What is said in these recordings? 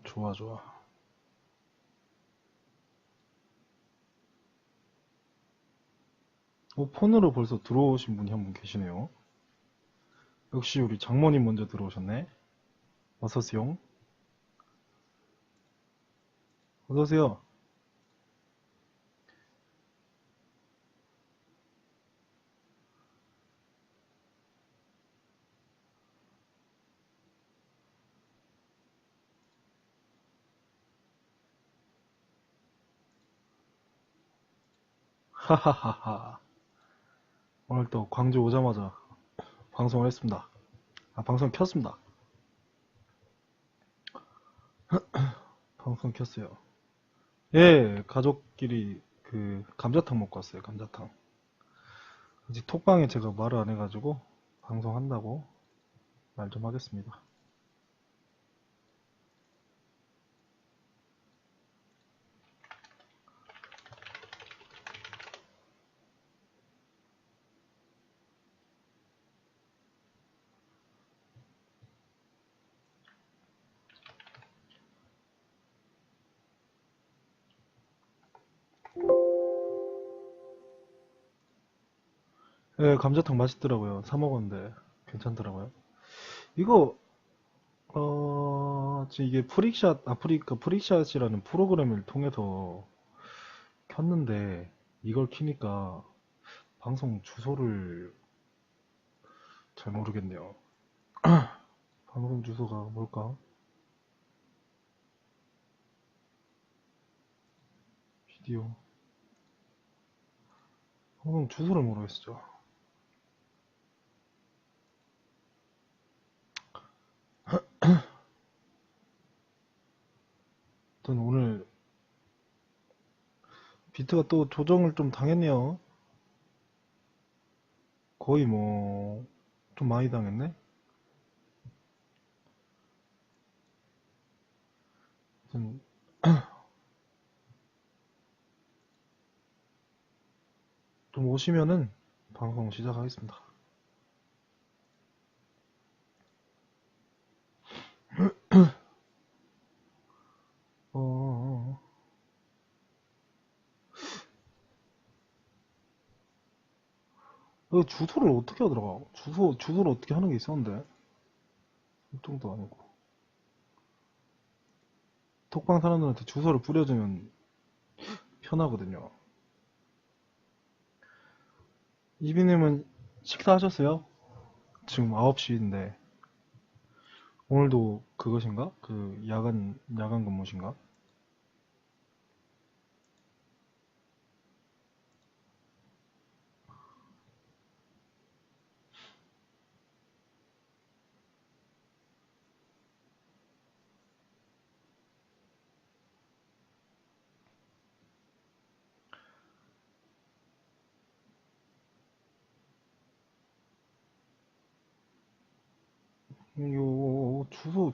좋아, 좋아. 폰으로 벌써 들어오신 분이 한 분 계시네요. 역시 우리 장모님 먼저 들어오셨네. 어서오세요. 어서오세요. 하하하하. 오늘 또 광주 오자마자 방송을 했습니다. 방송 켰습니다. 방송 켰어요. 예, 가족끼리 그 감자탕 먹고 왔어요. 감자탕. 아직 톡방에 제가 말을 안 해가지고 방송한다고 말 좀 하겠습니다. 예, 감자탕 맛있더라고요. 사 먹었는데 괜찮더라고요. 이거 지금 이게 프릭샷이라는 프로그램을 통해서 켰는데 이걸 키니까 방송 주소를 잘 모르겠네요. 방송 주소가 뭘까? 비디오. 방송 주소를 모르겠어요. 일단 오늘 비트가 또 조정을 좀 당했네요. 거의 뭐 좀 많이 당했네. 좀 오시면은 방송 시작하겠습니다. 어, 주소를 어떻게 하더라? 주소를 어떻게 하는 게 있었는데? 설정도 아니고. 톡방 사람들한테 주소를 뿌려주면 편하거든요. 이비님은 식사하셨어요? 지금 9시인데. 오늘도 그것인가? 그 야간 근무신가?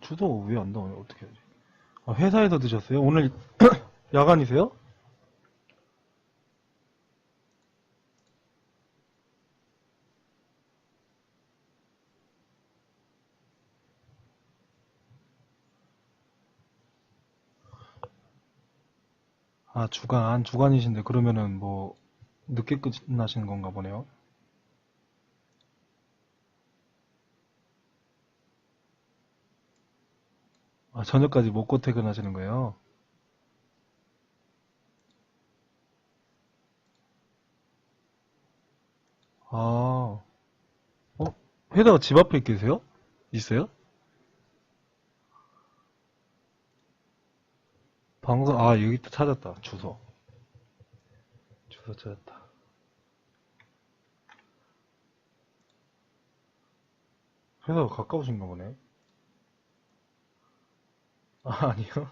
주소 왜 안 나와요? 어떻게 하지? 회사에서 드셨어요? 오늘 야간이세요? 주간이신데 그러면은 뭐 늦게 끝나시는 건가 보네요. 저녁까지 먹고 퇴근하시는 거예요? 아, 회사가 집 앞에 계세요? 있어요? 여기 있다, 찾았다. 주소 찾았다. 회사가 가까우신가 보네. 아니요.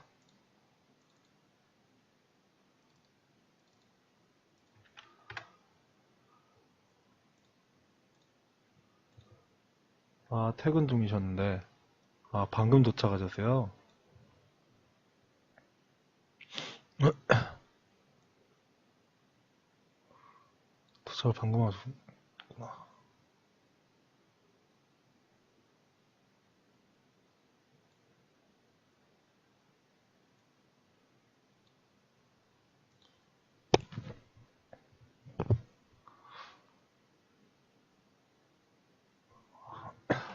아, 퇴근 중이셨는데, 아, 방금 도착하셨어요? 도착을 방금 하셨구나.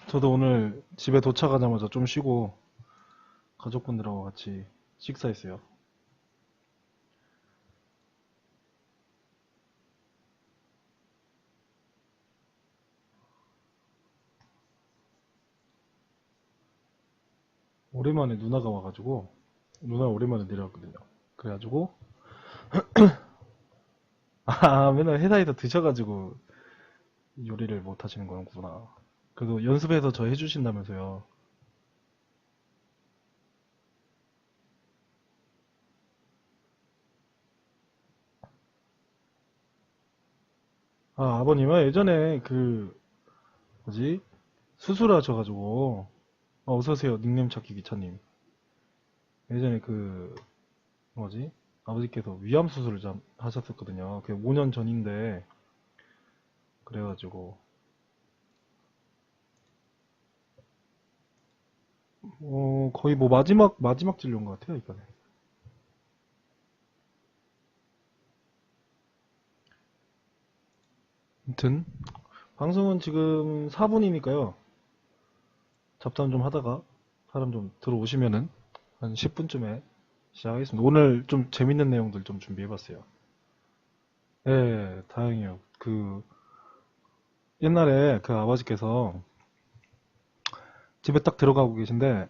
저도 오늘 집에 도착하자마자 좀 쉬고, 가족분들하고 같이 식사했어요. 오랜만에 누나가 와가지고, 누나 오랜만에 내려왔거든요. 그래가지고, 아, 맨날 회사에서 드셔가지고 요리를 못 하시는 거구나. 그래도 연습해서 저 해주신다면서요. 아, 아버님은 예전에 뭐지? 수술하셔가지고, 어서오세요. 닉네임 찾기 기차님. 예전에 뭐지? 아버지께서 위암 수술을 하셨었거든요. 그게 5년 전인데, 그래가지고, 거의 뭐 마지막 진료인 것 같아요, 이번에. 아무튼, 방송은 지금 4분이니까요. 잡담 좀 하다가, 사람 좀 들어오시면은, 한 10분쯤에 시작하겠습니다. 오늘 좀 재밌는 내용들 좀 준비해봤어요. 예, 다행이에요. 옛날에 그 아버지께서 집에 딱 들어가고 계신데,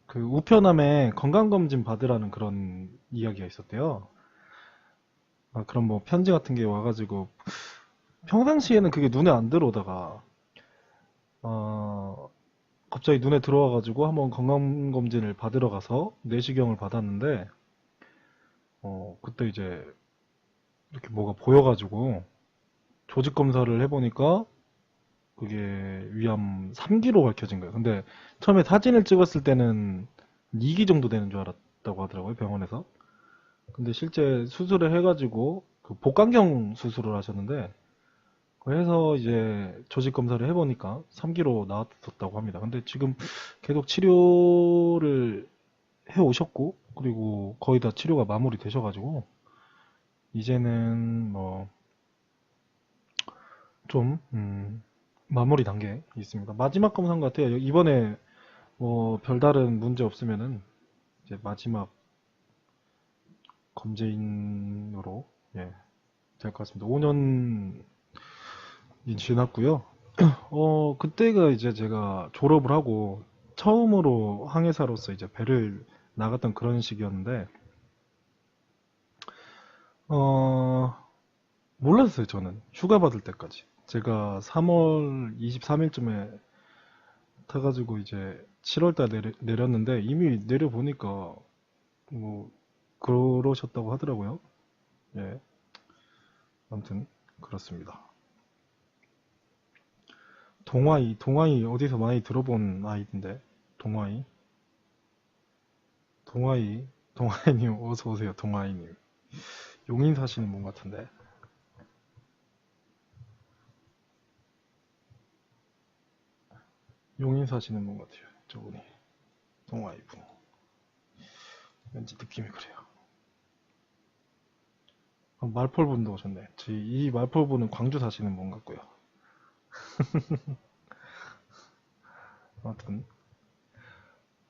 그 우편함에 건강검진 받으라는 그런 이야기가 있었대요. 아, 그럼 뭐 편지 같은 게 와가지고 평상시에는 그게 눈에 안 들어오다가 어, 갑자기 눈에 들어와가지고 한번 건강검진을 받으러 가서 내시경을 받았는데 그때 이제 이렇게 뭐가 보여가지고 조직 검사를 해보니까 그게 위암 3기로 밝혀진 거예요. 근데 처음에 사진을 찍었을 때는 2기 정도 되는 줄 알았다고 하더라고요, 병원에서. 근데 실제 수술을 해가지고 그 복강경 수술을 하셨는데 그래서 이제 조직 검사를 해보니까 3기로 나왔었다고 합니다. 근데 지금 계속 치료를 해 오셨고 그리고 거의 다 치료가 마무리 되셔가지고 이제는 뭐 좀 마무리 단계에 있습니다. 마지막 검사인 것 같아요. 이번에 뭐 별다른 문제 없으면은 이제 마지막 검진으로 예, 될 것 같습니다. 5년이 지났고요. 그때가 이제 제가 졸업을 하고 처음으로 항해사로서 이제 배를 나갔던 그런 시기였는데, 어, 몰랐어요, 저는. 휴가 받을 때까지. 제가 3월 23일쯤에 타가지고 이제 7월달 내렸는데 이미 내려보니까 뭐, 그러셨다고 하더라고요. 예. 아무튼, 그렇습니다. 동아이 어디서 많이 들어본 아이인데, 동아이. 동아이님 어서 오세요, 동아이님. 용인 사시는 분 같은데. 용인 사시는 분 같아요, 저분이. 동아이 분. 왠지 느낌이 그래요. 말펄분도 오셨네. 이 말펄분은 광주 사시는 분 같고요. 아무튼,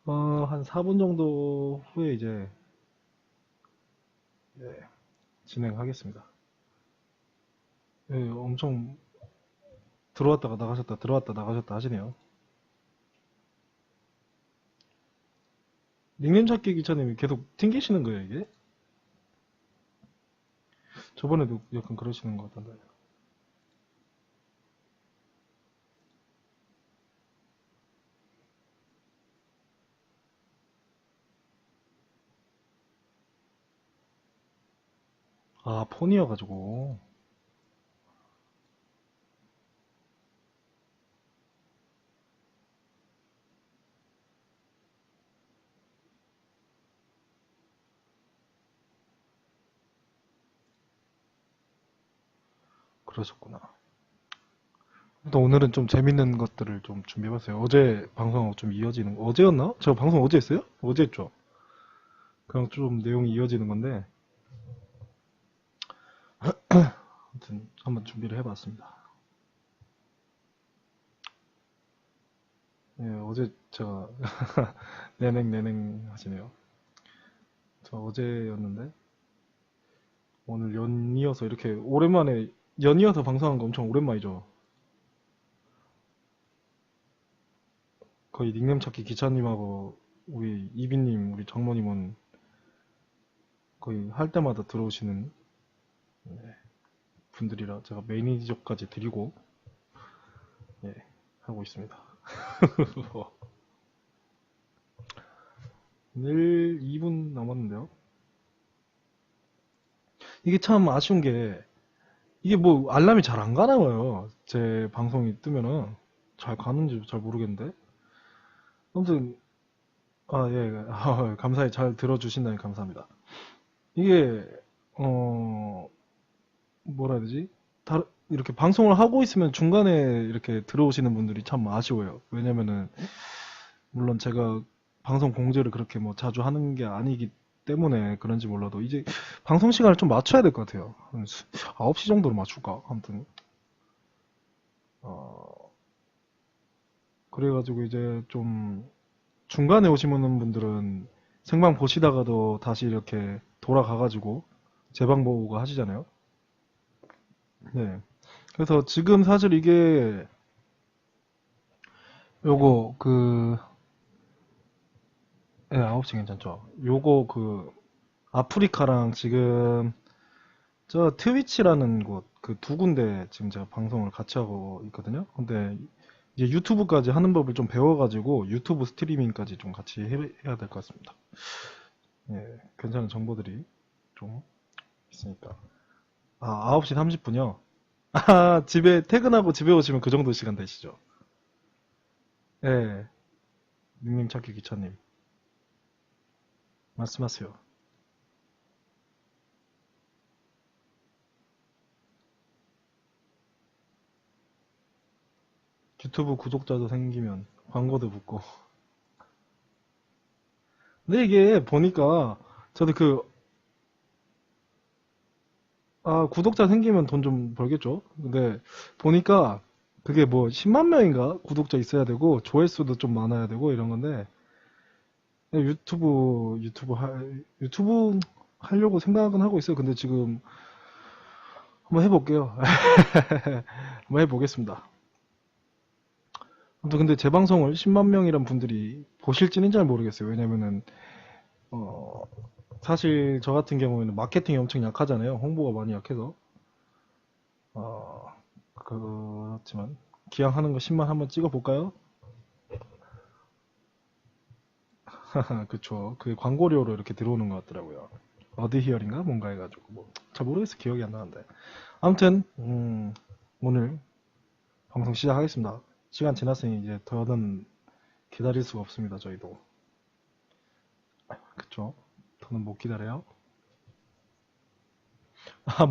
한 4분 정도 후에 이제, 예, 진행하겠습니다. 예, 엄청 들어왔다가 나가셨다, 들어왔다 나가셨다 하시네요. 닉네임 찾기 기차님이 계속 튕기시는 거예요, 이게? 저번에도 약간 그러시는 것 같던데. 아, 폰이어가지고. 그러셨구나. 또 오늘은 좀 재밌는 것들을 좀 준비해봤어요. 어제 방송하고 좀 이어지는 거, 어제였나? 저 방송 어제 했어요? 어제 했죠? 그냥 좀 내용이 이어지는 건데, 아무튼 한번 준비를 해봤습니다. 예, 어제 제가 내냉 하시네요. 저 어제였는데, 오늘 연이어서 이렇게 오랜만에, 연이어서 방송한 거 엄청 오랜만이죠. 거의 닉네임 찾기 기차님하고 우리 이비님, 우리 장모님은 거의 할 때마다 들어오시는 분들이라 제가 매니저까지 드리고 예, 하고 있습니다. 내일 2분 남았는데요. 이게 참 아쉬운 게 이게 뭐 알람이 잘 안 가나 봐요. 제 방송이 뜨면은 잘 가는지 잘 모르겠는데. 아무튼 예, 감사히 잘 들어주신다니 감사합니다. 이게 뭐라 해야 되지? 이렇게 방송을 하고 있으면 중간에 이렇게 들어오시는 분들이 참 아쉬워요. 왜냐면은 물론 제가 방송 공지를 그렇게 뭐 자주 하는 게 아니기 때문에 그런지 몰라도 이제 방송 시간을 좀 맞춰야 될 것 같아요. 한 9시 정도로 맞출까? 아무튼 어, 그래가지고 이제 좀 중간에 오시는 분들은 생방 보시다가도 다시 이렇게 돌아가가지고 재방 보고 하시잖아요. 네. 그래서 지금 사실 이게 요거 예, 9시 괜찮죠? 요거 아프리카랑 지금 저 트위치라는 곳 그 두 군데 지금 제가 방송을 같이 하고 있거든요. 근데 이제 유튜브까지 하는 법을 좀 배워가지고 유튜브 스트리밍까지 좀 같이 해야 될 것 같습니다. 예, 괜찮은 정보들이 좀 있으니까. 9시 30분이요? 집에 퇴근하고 집에 오시면 그 정도 시간 되시죠? 예, 닉님 찾기 기차님 말씀하세요. 유튜브 구독자도 생기면 광고도 붙고. 근데 이게 보니까 저도 구독자 생기면 돈 좀 벌겠죠? 근데 보니까 그게 뭐 10만 명인가 구독자 있어야 되고 조회수도 좀 많아야 되고 이런 건데 그냥 유튜브 하려고 생각은 하고 있어요. 근데 지금 한번 해볼게요. 한번 해보겠습니다. 아무튼 근데 제 방송을 10만 명이란 분들이 보실지는 잘 모르겠어요. 왜냐면은 어, 사실 저 같은 경우에는 마케팅이 엄청 약하잖아요. 홍보가 많이 약해서. 어, 그렇지만 기왕하는 거 10만 한번 찍어볼까요? 그쵸. 그 광고료로 이렇게 들어오는 것 같더라고요. 어드 히어링가 뭔가 해가지고 뭐 잘 모르겠어. 기억이 안 나는데. 아무튼 오늘 방송 시작하겠습니다. 시간 지났으니 이제 더는 기다릴 수가 없습니다. 저희도. 그쵸. 더는 못 기다려요.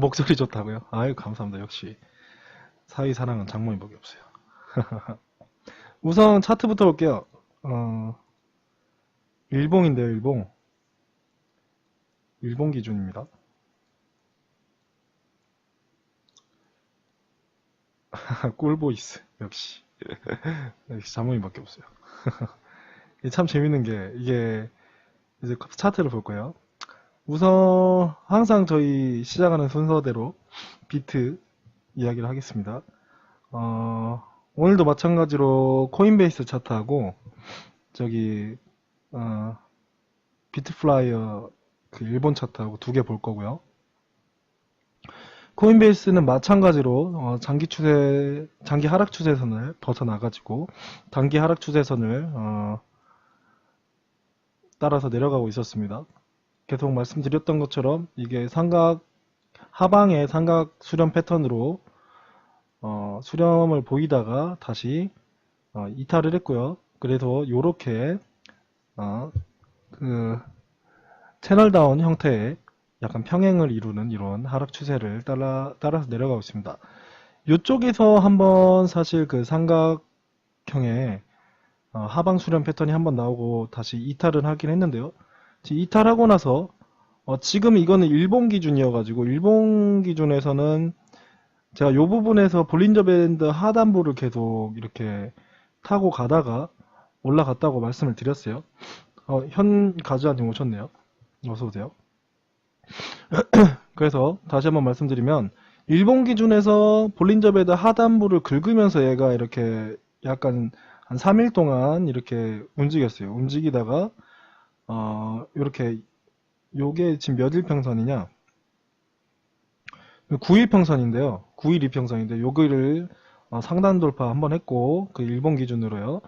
목소리 좋다고요? 아유 감사합니다. 역시 사위 사랑은 장모님밖에 없어요. 우선 차트부터 볼게요. 어, 일봉인데요, 일봉. 일본 기준입니다. 꿀보이스. 역시. 역시 장모님밖에 없어요. 이게 참 재밌는 게, 이게, 이제 차트를 볼 거예요. 우선, 항상 저희 시작하는 순서대로 비트 이야기를 하겠습니다. 오늘도 마찬가지로 코인베이스 차트하고, 저기, 어, 비트플라이어 그 일본 차트하고 두 개 볼 거고요. 코인베이스는 마찬가지로 장기 하락 추세선을 벗어나가지고 단기 하락 추세선을 따라서 내려가고 있었습니다. 계속 말씀드렸던 것처럼 이게 하방의 삼각 수렴 패턴으로 수렴을 보이다가 다시 이탈을 했고요. 그래서 이렇게 그 채널다운 형태의 약간 평행을 이루는 이런 하락 추세를 따라서 내려가고 있습니다. 요쪽에서 한번 사실 그 삼각형의 하방 수렴 패턴이 한번 나오고 다시 이탈을 하긴 했는데요. 지금 이탈하고 나서 지금 이거는 일본 기준이어가지고 일본 기준에서는 제가 요 부분에서 볼린저 밴드 하단부를 계속 이렇게 타고 가다가 올라갔다고 말씀을 드렸어요. 현 가즈아님 오셨네요. 어서오세요. 그래서 다시 한번 말씀드리면 일본 기준에서 볼린저 밴드 하단부를 긁으면서 얘가 이렇게 약간 한 3일 동안 이렇게 움직였어요. 움직이다가 이렇게 요게 지금 몇 일 평선이냐? 9일 평선인데요. 9일 이평선인데 여기를 상단 돌파 한번 했고 그 일본 기준으로요.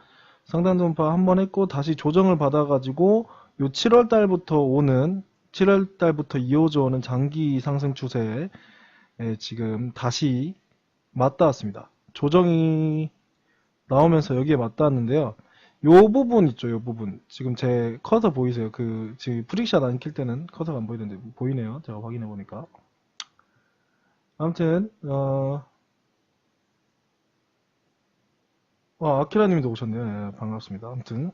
상단 돌파 한번 했고 다시 조정을 받아가지고 요 7월 달부터 오는 7월 달부터 이어져 오는 장기 상승 추세에 지금 다시 맞닿았습니다. 조정이 나오면서 여기에 맞닿았는데요. 요 부분 있죠, 요 부분. 지금 제 커서 보이세요? 지금 프릭샷 안 킬 때는 커서가 안 보이던데 보이네요. 제가 확인해 보니까. 아무튼 아키라님도 오셨네요. 예, 반갑습니다. 아무튼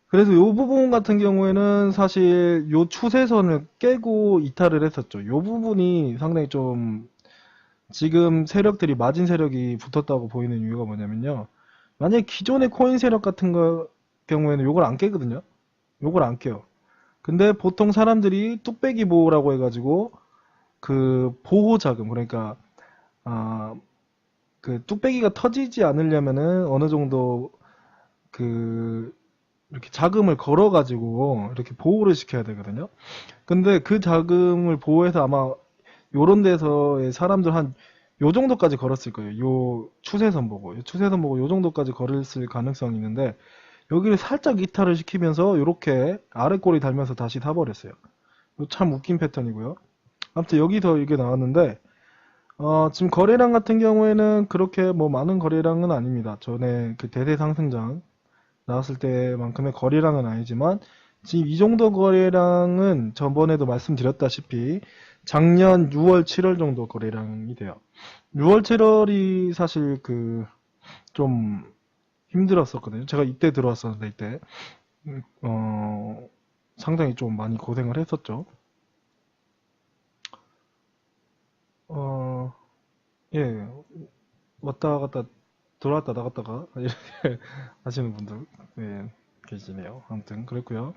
그래서 요 부분 같은 경우에는 사실 요 추세선을 깨고 이탈을 했었죠. 요 부분이 상당히 좀 지금 세력들이 마진 세력이 붙었다고 보이는 이유가 뭐냐면요. 만약에 기존의 코인 세력 같은 경우에는 요걸 안 깨거든요. 요걸 안 깨요. 근데 보통 사람들이 뚝배기 보호라고 해가지고 그 보호 자금, 그러니까 그 뚝배기가 터지지 않으려면은 어느 정도 그 이렇게 자금을 걸어가지고 이렇게 보호를 시켜야 되거든요. 근데 그 자금을 보호해서 아마 요런 데서의 사람들 한 요 정도까지 걸었을 거예요. 요 추세선 보고, 요 정도까지 걸었을 가능성이 있는데 여기를 살짝 이탈을 시키면서 요렇게 아래 꼬리 달면서 다시 타버렸어요. 참 웃긴 패턴이고요. 아무튼 여기서 이게 나왔는데 지금 거래량 같은 경우에는 그렇게 뭐 많은 거래량은 아닙니다. 전에 그 대세 상승장 나왔을 때만큼의 거래량은 아니지만 지금 이 정도 거래량은 저번에도 말씀드렸다시피 작년 6월, 7월 정도 거래량이 돼요. 6월, 7월이 사실 좀 힘들었었거든요. 제가 이때 들어왔었는데 이때 상당히 좀 많이 고생을 했었죠. 어, 예, 왔다 갔다 들어왔다 나갔다가 이렇게 하시는 분들 계시네요. 아무튼 그랬고요.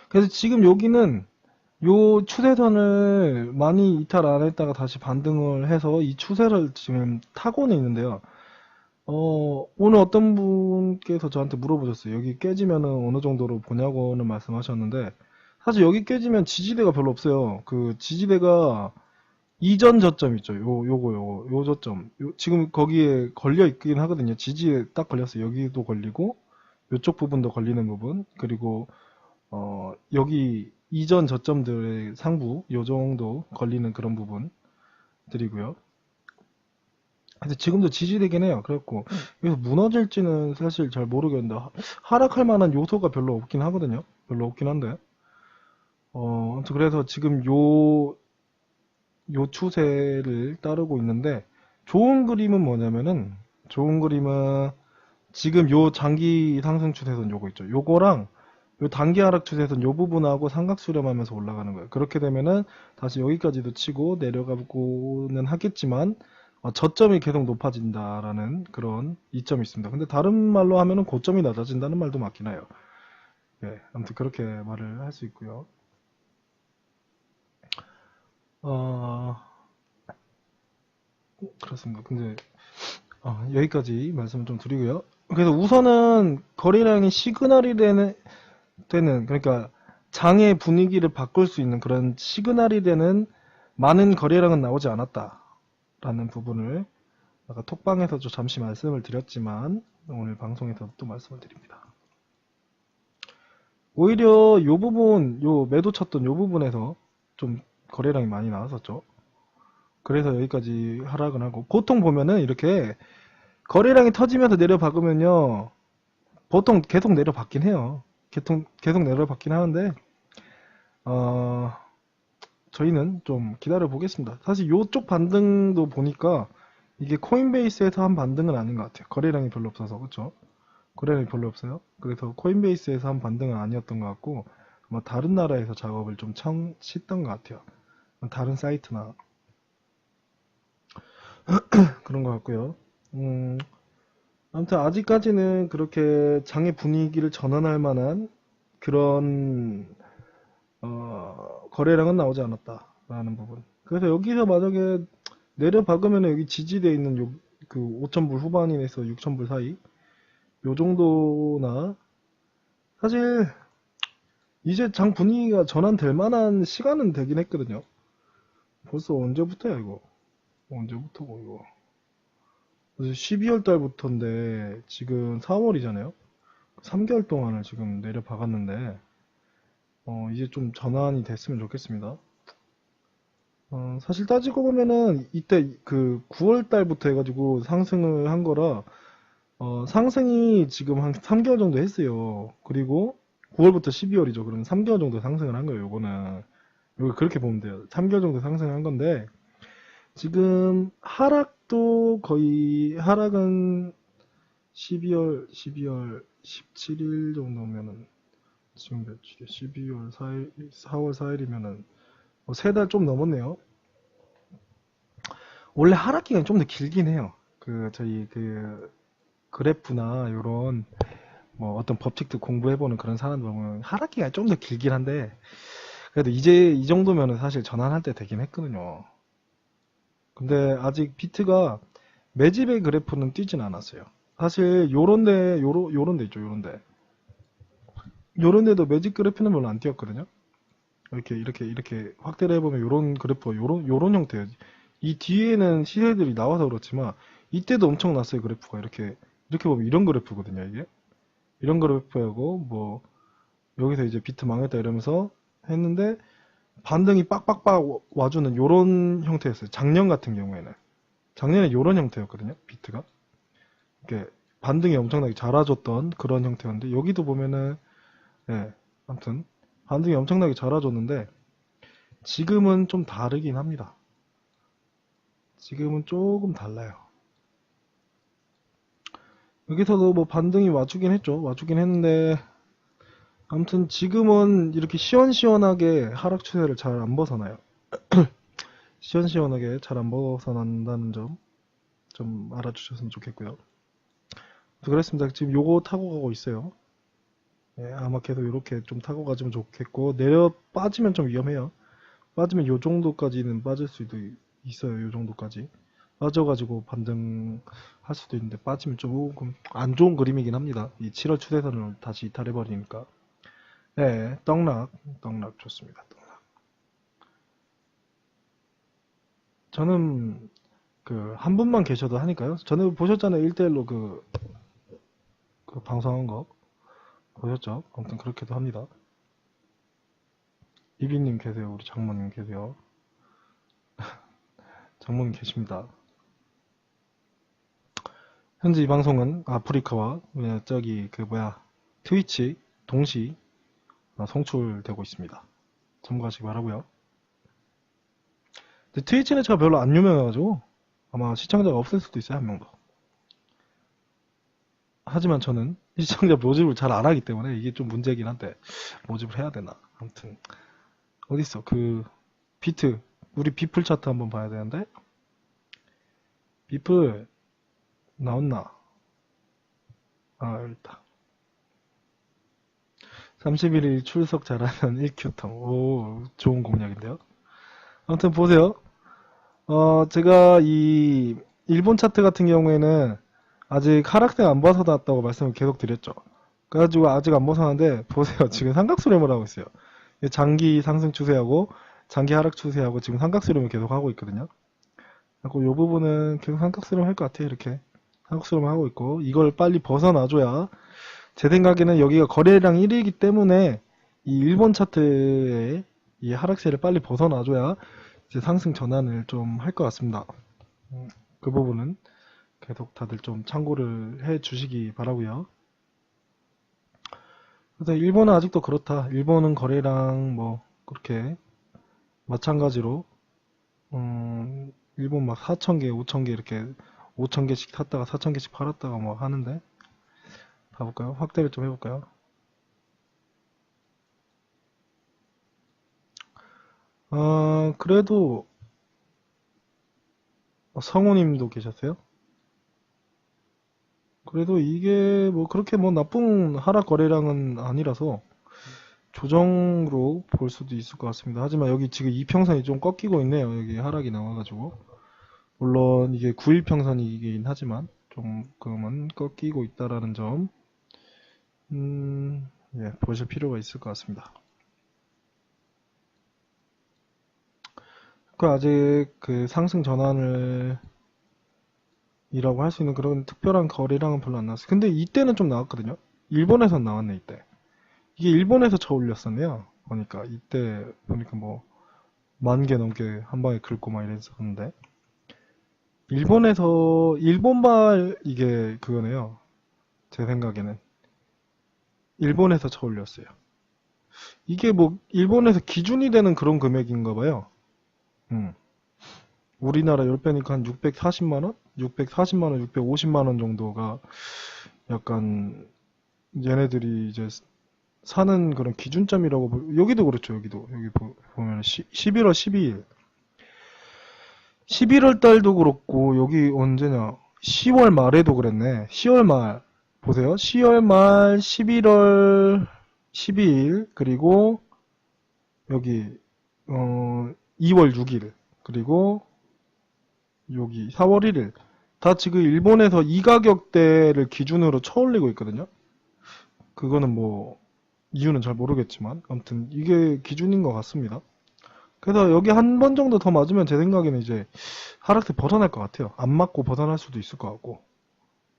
그래서 지금 여기는 요 추세선을 많이 이탈 안 했다가 다시 반등을 해서 이 추세를 지금 타고는 있는데요. 오늘 어떤 분께서 저한테 물어보셨어요. 여기 깨지면은 어느 정도로 보냐고는 말씀하셨는데, 사실 여기 깨지면 지지대가 별로 없어요. 그 지지대가 이전 저점 있죠. 요 저점. 지금 거기에 걸려 있긴 하거든요. 지지에 딱 걸렸어요. 여기도 걸리고, 요쪽 부분도 걸리는 부분, 그리고 여기 이전 저점들의 상부, 요 정도 걸리는 그런 부분들이고요. 근데 지금도 지지되긴 해요. 그래갖고, 여기서 무너질지는 사실 잘 모르겠는데, 하락할 만한 요소가 별로 없긴 하거든요. 별로 없긴 한데. 아무튼 그래서 지금 요 추세를 따르고 있는데, 좋은 그림은 뭐냐면은, 좋은 그림은 지금 요 장기 상승 추세선 요거 있죠. 요거랑 요 단기 하락 추세선 요 부분하고 삼각 수렴하면서 올라가는 거예요. 그렇게 되면은 다시 여기까지도 치고 내려가고는 하겠지만 저점이 계속 높아진다라는 그런 이점이 있습니다. 근데 다른 말로 하면은 고점이 낮아진다는 말도 맞긴 해요. 예, 아무튼 그렇게 말을 할 수 있고요. 어, 그렇습니다. 근데 여기까지 말씀을 좀 드리고요. 그래서 우선은 거래량이 시그널이 되는 그러니까 장의 분위기를 바꿀 수 있는 그런 시그널이 되는 많은 거래량은 나오지 않았다라는 부분을 아까 톡방에서도 잠시 말씀을 드렸지만 오늘 방송에서 또 말씀을 드립니다. 오히려 요 부분, 요 매도 쳤던 요 부분에서 좀 거래량이 많이 나왔었죠. 그래서 여기까지 하락은 하고 보통 보면은 이렇게 거래량이 터지면서 내려박으면요 보통 계속 내려박긴 해요. 계속 내려박긴 하는데 어, 저희는 좀 기다려 보겠습니다. 사실 요쪽 반등도 보니까 이게 코인베이스에서 한 반등은 아닌 것 같아요. 거래량이 별로 없어서, 그쵸? 거래량이 별로 없어요. 그래서 코인베이스에서 한 반등은 아니었던 것 같고, 아마 다른 나라에서 작업을 좀 쳤던 것 같아요. 다른 사이트나 그런 것 같고요. 아무튼 아직까지는 그렇게 장의 분위기를 전환할 만한 그런 거래량은 나오지 않았다라는 부분. 그래서 여기서 만약에 내려박으면 여기 지지되어 있는 그 5,000불 후반인에서 6,000불 사이 요 정도나 사실 이제 장 분위기가 전환될 만한 시간은 되긴 했거든요. 벌써 언제부터야 이거? 언제부터고 이거? 12월 달부터인데 지금 4월이잖아요. 3개월 동안을 지금 내려박았는데 이제 좀 전환이 됐으면 좋겠습니다. 사실 따지고 보면은 이때 그 9월 달부터 해가지고 상승을 한 거라 상승이 지금 한 3개월 정도 했어요. 그리고 9월부터 12월이죠. 그러면 3개월 정도 상승을 한 거예요. 요거는 이거 그렇게 보면 돼요. 3개월 정도 상승을 한 건데 지금 하락도 거의 하락은 12월 17일 정도면은 지금 며칠이야? 12월 4일, 4월 4일이면은 3달 좀 넘었네요. 원래 하락 기간이 좀 더 길긴 해요. 그 저희 그 그래프나 요런 뭐 어떤 법칙들 공부해보는 그런 사람들 보면 하락 기간이 좀 더 길긴 한데 그래도 이제 이 정도면은 사실 전환할 때 되긴 했거든요. 근데 아직 비트가 매집의 그래프는 뛰진 않았어요. 사실 요런 데 있죠, 요런 데도 매집 그래프는 별로 안 뛰었거든요. 이렇게 확대를 해보면 요런 그래프가 요런 형태예요. 이 뒤에는 시세들이 나와서 그렇지만 이때도 엄청 났어요. 그래프가 이렇게 보면 이런 그래프거든요. 이게 이런 그래프하고 뭐 여기서 이제 비트 망했다 이러면서 했는데 반등이 빡빡빡 와주는 요런 형태였어요. 작년 같은 경우에는 작년에 요런 형태였거든요. 비트가 이렇게 반등이 엄청나게 잘 와줬던 그런 형태였는데 여기도 보면은 예, 아무튼 반등이 엄청나게 잘 와줬는데 지금은 좀 다르긴 합니다. 지금은 조금 달라요. 여기서도 뭐 반등이 와주긴 했죠. 와주긴 했는데 아무튼 지금은 이렇게 시원시원하게 하락 추세를 잘 안 벗어나요. 시원시원하게 잘 안 벗어난다는 점 좀 알아주셨으면 좋겠고요. 그렇습니다. 지금 요거 타고 가고 있어요. 예, 아마 계속 이렇게 좀 타고 가주면 좋겠고 내려 빠지면 좀 위험해요. 빠지면 요 정도까지는 빠질 수도 있어요. 요 정도까지 빠져가지고 반등할 수도 있는데 빠지면 조금 안 좋은 그림이긴 합니다. 이 7월 추세선을 다시 이탈해버리니까. 네, 떡락 좋습니다. 떡락. 저는 그 한 분만 계셔도 하니까요. 전에 보셨잖아요. 1대1로 그 방송한 거 보셨죠? 아무튼 그렇게도 합니다. 이비님 계세요. 우리 장모님 계세요. 장모님 계십니다. 현재 이 방송은 아프리카와 저기 그 뭐야 트위치 동시 송출되고 있습니다. 참고하시기 바라고요. 근데 트위치는 제가 별로 안 유명해가지고 아마 시청자가 없을 수도 있어요. 한 명도. 하지만 저는 시청자 모집을 잘 안 하기 때문에 이게 좀 문제긴 한데 모집을 해야 되나. 아무튼 어딨어 그 비트 우리 비플 차트 한번 봐야 되는데 비플 나왔나. 아 여기 있다. 31일 출석 잘하면 1큐텀. 오 좋은 공략인데요. 아무튼 보세요. 제가 이 일본 차트 같은 경우에는 아직 하락세 안 벗어났다고 말씀을 계속 드렸죠. 그래가지고 아직 안 벗어났는데 보세요. 지금 삼각수렴을 하고 있어요. 장기 상승 추세하고 장기 하락 추세하고 지금 삼각수렴을 계속 하고 있거든요. 그리고 이 부분은 계속 삼각수렴 할 것 같아요. 이렇게 삼각수렴 하고 있고 이걸 빨리 벗어나줘야 제 생각에는 여기가 거래량 1위이기 때문에 이 일본 차트의 이 하락세를 빨리 벗어나줘야 이제 상승 전환을 좀 할 것 같습니다. 그 부분은 계속 다들 좀 참고를 해 주시기 바라고요. 그래서 일본은 아직도 그렇다. 일본은 거래량 뭐 그렇게 마찬가지로 일본 막 4,000개, 5,000개 이렇게 5,000개씩 샀다가 4,000개씩 팔았다가 뭐 하는데 봐볼까요? 확대를 좀 해볼까요? 그래도 성우님도 계셨어요? 그래도 이게 뭐 그렇게 뭐 나쁜 하락 거래량은 아니라서 조정으로 볼 수도 있을 것 같습니다. 하지만 여기 지금 이평선이 좀 꺾이고 있네요. 여기 하락이 나와가지고. 물론 이게 9일평선이긴 하지만 조금은 꺾이고 있다라는 점, 예, 보실 필요가 있을 것 같습니다. 그 아직 그 상승 전환을 이라고 할 수 있는 그런 특별한 거래량은 별로 안 나왔어요. 근데 이때는 좀 나왔거든요. 일본에서 나왔네, 이때. 이게 일본에서 쳐올렸었네요. 보니까 이때 보니까 뭐 10,000개 넘게 한 방에 긁고 막 이랬었는데 일본발 이게 그거네요. 제 생각에는 일본에서 쳐올렸어요. 이게 뭐 일본에서 기준이 되는 그런 금액인가 봐요. 음. 우리나라 10배니까 한 640만원? 640만원, 650만원 정도가 약간 얘네들이 이제 사는 그런 기준점이라고 여기도 그렇죠. 여기 보면 11월 12일 11월 달도 그렇고 여기 언제냐 10월 말에도 그랬네. 10월 말 보세요. 10월 말 11월 12일 그리고 여기 2월 6일 그리고 여기 4월 1일 다 지금 일본에서 이 가격대를 기준으로 쳐올리고 있거든요. 그거는 뭐 이유는 잘 모르겠지만 아무튼 이게 기준인 것 같습니다. 그래서 여기 한 번 정도 더 맞으면 제 생각에는 이제 하락세 벗어날 것 같아요. 안 맞고 벗어날 수도 있을 것 같고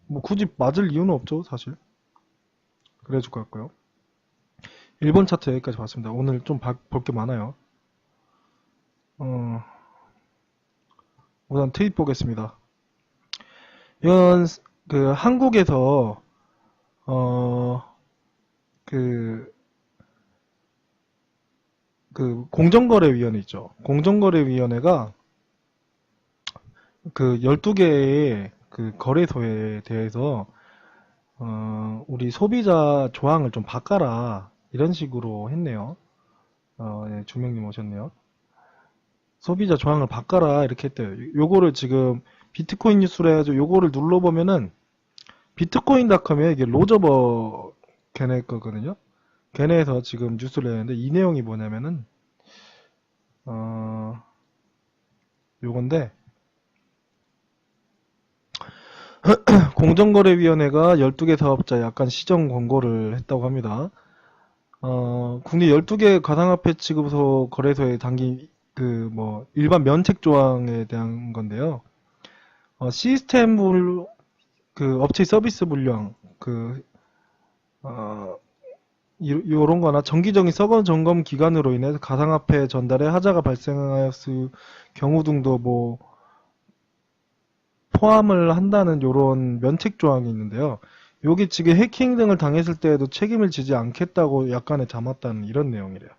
뭐 굳이 맞을 이유는 없죠 사실. 그래줄 것 같고요. 일본 차트 여기까지 봤습니다. 오늘 좀 볼 게 많아요. 어, 우선 트윗 보겠습니다. 이건 그 한국에서 그, 그 공정거래위원회 있죠. 공정거래위원회가 그 12개의 그 거래소에 대해서 우리 소비자 조항을 좀 바꿔라 이런 식으로 했네요. 예, 주명님 오셨네요. 소비자 조항을 바꿔라 이렇게 했대요. 요거를 지금 비트코인 뉴스로 해가지고 요거를 눌러보면은 비트코인닷컴에 이게 로저버 걔네 거거든요. 걔네에서 지금 뉴스를 내는데 이 내용이 뭐냐면은 요건데 공정거래위원회가 12개 사업자 약간 시정 권고를 했다고 합니다. 국내 12개 가상화폐 취급소 거래소에 담긴 그 뭐 일반 면책 조항에 대한 건데요. 시스템 그 업체 서비스 불량 어, 요런 거나 정기적인 서버 점검 기간으로 인해서 가상화폐 전달에 하자가 발생하였을 경우 등도 뭐 포함을 한다는 요런 면책 조항이 있는데요. 요게 지금 해킹 등을 당했을 때에도 책임을 지지 않겠다고 약간의 담았다는 이런 내용이래요.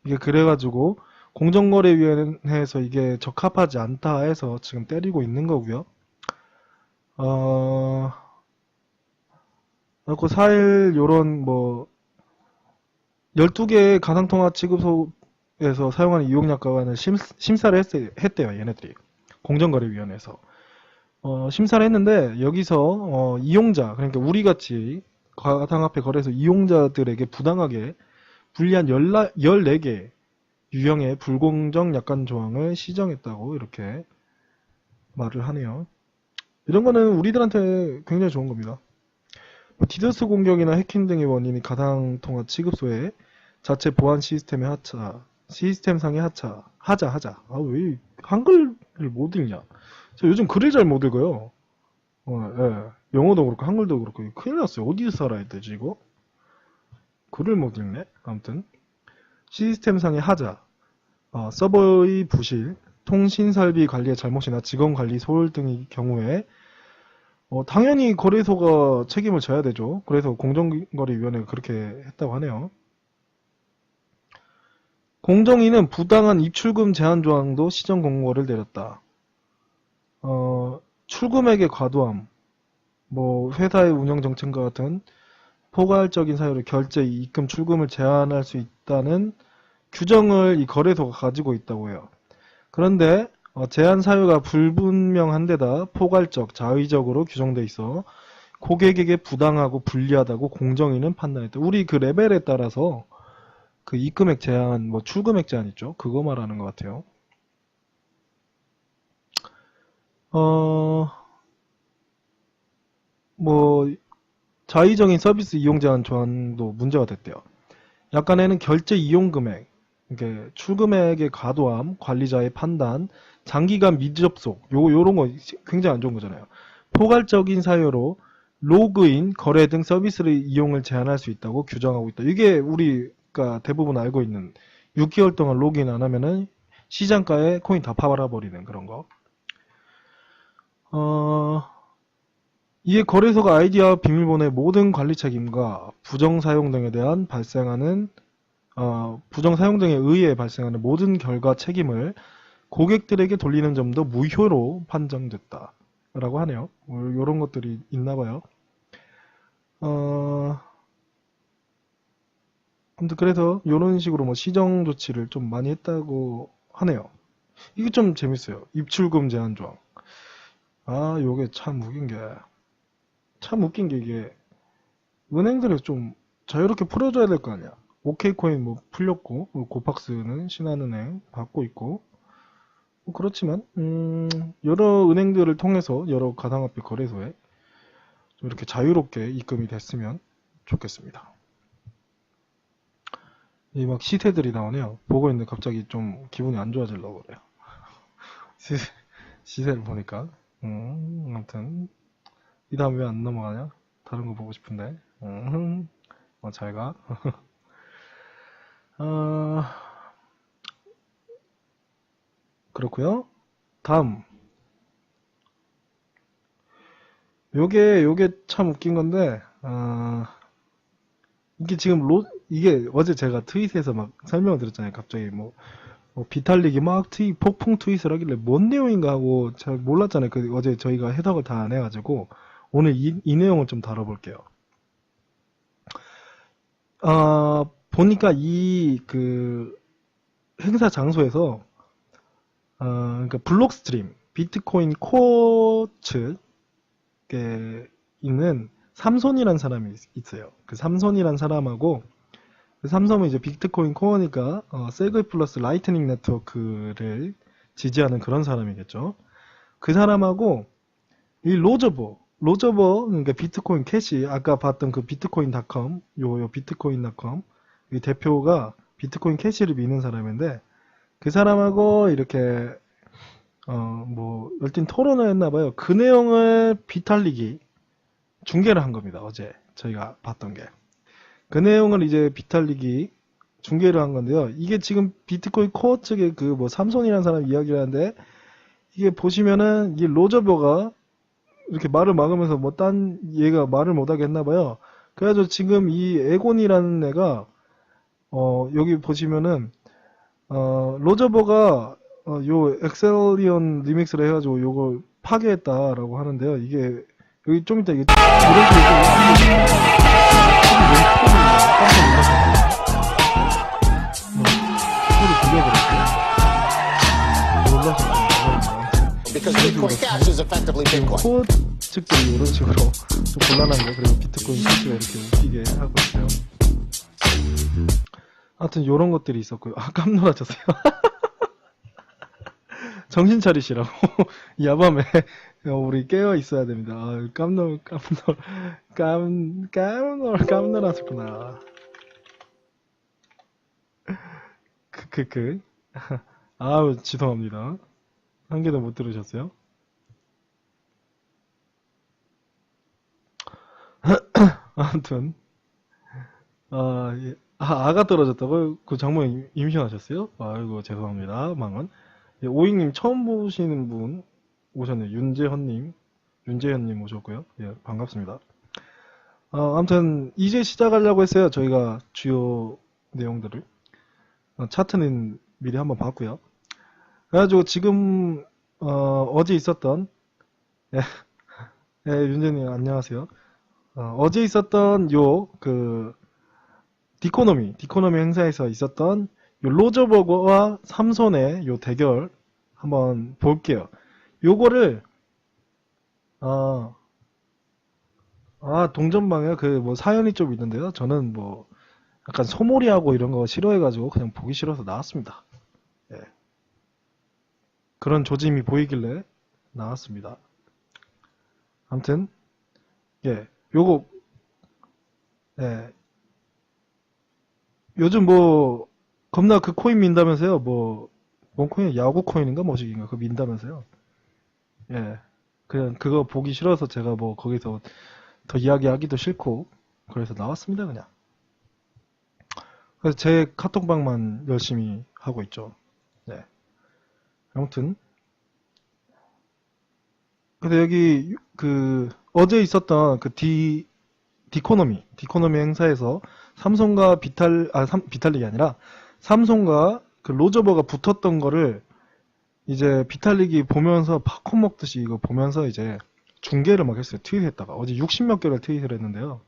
이게 그래가지고 공정거래위원회에서 이게 적합하지 않다 해서 지금 때리고 있는 거고요. 그리고 4일 요런 뭐 12개의 가상통화 취급소에서 사용하는 이용약관을 심사를 했대요, 얘네들이. 공정거래위원회에서. 심사를 했는데 여기서 이용자, 그러니까 우리같이 가상화폐 거래소 이용자들에게 부당하게 불리한 14개 유형의 불공정 약관 조항을 시정했다고 이렇게 말을 하네요. 이런 거는 우리들한테 굉장히 좋은 겁니다. 디더스 공격이나 해킹 등의 원인이 가상통화 취급소의 자체 보안 시스템의 하차, 시스템상의 하차, 하자. 왜 한글을 못 읽냐? 저 요즘 글을 잘 못 읽어요. 예. 영어도 그렇고 한글도 그렇고 큰일 났어요. 어디서 살아야 되지 이거? 글을 못 읽네. 아무튼 시스템상의 하자, 서버의 부실, 통신 설비 관리의 잘못이나 직원 관리 소홀 등의 경우에 당연히 거래소가 책임을 져야 되죠. 그래서 공정거래위원회가 그렇게 했다고 하네요. 공정위는 부당한 입출금 제한 조항도 시정 공고를 내렸다. 출금액의 과도함, 뭐 회사의 운영 정책과 같은 포괄적인 사유로 결제, 입금, 출금을 제한할 수 있다는 규정을 이 거래소가 가지고 있다고 해요. 그런데 제한 사유가 불분명한 데다 포괄적, 자의적으로 규정돼 있어 고객에게 부당하고 불리하다고 공정위는 판단했다. 우리 그 레벨에 따라서 그 입금액 제한, 뭐 출금액 제한 있죠? 그거 말하는 것 같아요. 뭐 자의적인 서비스 이용 제한 조항도 문제가 됐대요. 약간에는 결제 이용 금액, 이게 출금액의 과도함, 관리자의 판단, 장기간 미접속, 요런 거 굉장히 안 좋은 거잖아요. 포괄적인 사유로 로그인, 거래 등 서비스를 이용을 제한할 수 있다고 규정하고 있다. 이게 우리가 대부분 알고 있는 6개월 동안 로그인 안 하면은 시장가에 코인 다 팔아버리는 그런 거. 이에 거래소가 아이디와 비밀번호의 모든 관리 책임과 부정 사용 등에 대한 부정 사용 등에 의해 발생하는 모든 결과 책임을 고객들에게 돌리는 점도 무효로 판정됐다. 라고 하네요. 이런 것들이 있나 봐요. 아무튼 그래서 이런 식으로 뭐 시정 조치를 좀 많이 했다고 하네요. 이게 좀 재밌어요. 입출금 제한 조항. 요게 참 웃긴 게 이게 은행들이 좀 자유롭게 풀어줘야 될 거 아니야. OK코인 뭐 풀렸고, 고팍스는 신한은행 받고 있고, 뭐 그렇지만 여러 은행들을 통해서 여러 가상화폐 거래소에 좀 이렇게 자유롭게 입금이 됐으면 좋겠습니다. 이 막 시세들이 나오네요. 보고 있는데 갑자기 좀 기분이 안 좋아지려고 그래요. 시세를 보니까. 아무튼 이 다음 왜 안 넘어가냐? 다른 거 보고 싶은데. 잘 가. 그렇고요. 다음. 요게 참 웃긴 건데, 이게 지금 이게 어제 제가 트윗에서 막 설명을 드렸잖아요. 갑자기 뭐 비탈릭이 막 폭풍 트윗을 하길래 뭔 내용인가 하고 잘 몰랐잖아요. 어제 저희가 해석을 다 안 해가지고 오늘 이 내용을 좀 다뤄볼게요. 보니까 그 행사 장소에서 그러니까 블록스트림, 비트코인 코어 측에 있는 삼손이란 사람이 있어요. 그 삼손이란 사람하고 그 삼성은 이제 비트코인 코어니까 세그 플러스 라이트닝 네트워크를 지지하는 그런 사람이겠죠. 그 사람하고 이 로저버 그러니까 비트코인 캐시 아까 봤던 그 비트코인닷컴 요 비트코인닷컴 이 대표가 비트코인 캐시를 미는 사람인데 그 사람하고 이렇게 뭐 열띤 토론을 했나봐요. 그 내용을 비탈릭이 중계를 한 겁니다. 어제 저희가 봤던 게. 그 내용을 이제 비탈릭이 중계를 한 건데요. 이게 지금 비트코인 코어 측의 그 뭐 삼손이라는 사람 이야기를 하는데 이게 보시면은 이 로저버가 이렇게 말을 막으면서 뭐 딴 얘가 말을 못하게 했나봐요. 그래가지고 지금 이 에곤이라는 애가 여기 보시면은 로저버가 요 엑셀리온 리믹스를 해가지고 요걸 파괴했다라고 하는데요. 이게 여기 좀 이따 이게 이런 코어 측들이 이런 식으로 좀 곤란한 거 그리고 비트코인 실수가 이렇게 웃기게 하고 있어요. 하여튼 이런 것들이 있었고요. 깜놀하셨어요. 정신 차리시라고. 야밤에 우리 깨어 있어야 됩니다. 깜놀하셨구나. 크크크. 아우, 죄송합니다. 한 개도 못 들으셨어요? 아무튼, 예. 아가 떨어졌다고? 그 장모님 임신하셨어요? 아이고, 죄송합니다. 망언. 예, 오잉님 처음 보시는 분 오셨네요. 윤재현님 오셨고요. 예, 반갑습니다. 아무튼 이제 시작하려고 했어요. 저희가 주요 내용들을. 차트는 미리 한번 봤고요. 그래가지고 지금 어제 있었던 예, 예, 윤재님 안녕하세요. 어제 있었던 요 그 디코노미 행사에서 있었던 요 로저버거와 삼손의 요 대결 한번 볼게요. 요거를 어, 동전방에 그 뭐 사연이 좀 있는데요. 저는 뭐 약간 소몰이하고 이런 거 싫어해가지고 그냥 보기 싫어서 나왔습니다. 예, 그런 조짐이 보이길래 나왔습니다. 아무튼 예, 요거 예, 요즘 뭐 겁나 그 코인 민다면서요. 뭔 코인 야구 코인인가 뭐시긴가 그거 민다면서요. 예, 그냥 그거 보기 싫어서 제가 뭐 거기서 더 이야기하기도 싫고 그래서 나왔습니다 그냥. 그래서 제 카톡방만 열심히 하고 있죠. 네. 아무튼 근데 여기 그 어제 있었던 그 디코노미 행사에서 삼성과 비탈릭이 아니라 삼성과 그 로저버가 붙었던 거를 이제 비탈릭이 보면서 팝콘 먹듯이 이거 보면서 이제 중계를 막 했어요. 트윗했다가 어제 60몇 개를 트윗을 했는데요.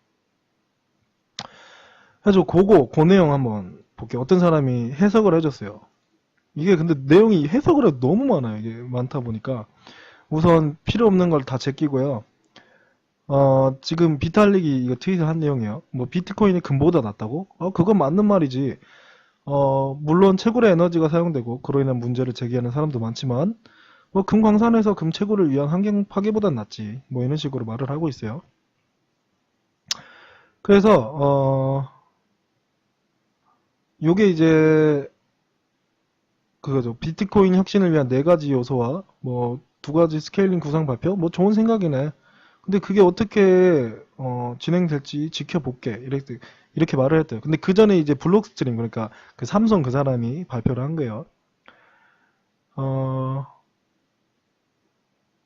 그래서 그 내용 한번 볼게요. 어떤 사람이 해석을 해줬어요. 이게 근데 내용이 해석을 해도 너무 많아요. 이게 많다 보니까 우선 필요 없는 걸 다 제끼고요. 지금 비탈릭이 이거 트윗을 한 내용이에요. 뭐 비트코인이 금보다 낫다고? 그건 맞는 말이지. 물론 채굴의 에너지가 사용되고 그로 인한 문제를 제기하는 사람도 많지만 뭐 금광산에서 금 채굴을 위한 환경 파괴보단 낫지. 뭐 이런 식으로 말을 하고 있어요. 그래서 요게 이제 그거죠. 비트코인 혁신을 위한 네 가지 요소와 뭐 두 가지 스케일링 구상 발표? 뭐 좋은 생각이네. 근데 그게 어떻게 진행될지 지켜볼게. 이렇게 말을 했대요. 근데 그 전에 이제 블록스트림 그러니까 그 삼성 그 사람이 발표를 한 거예요.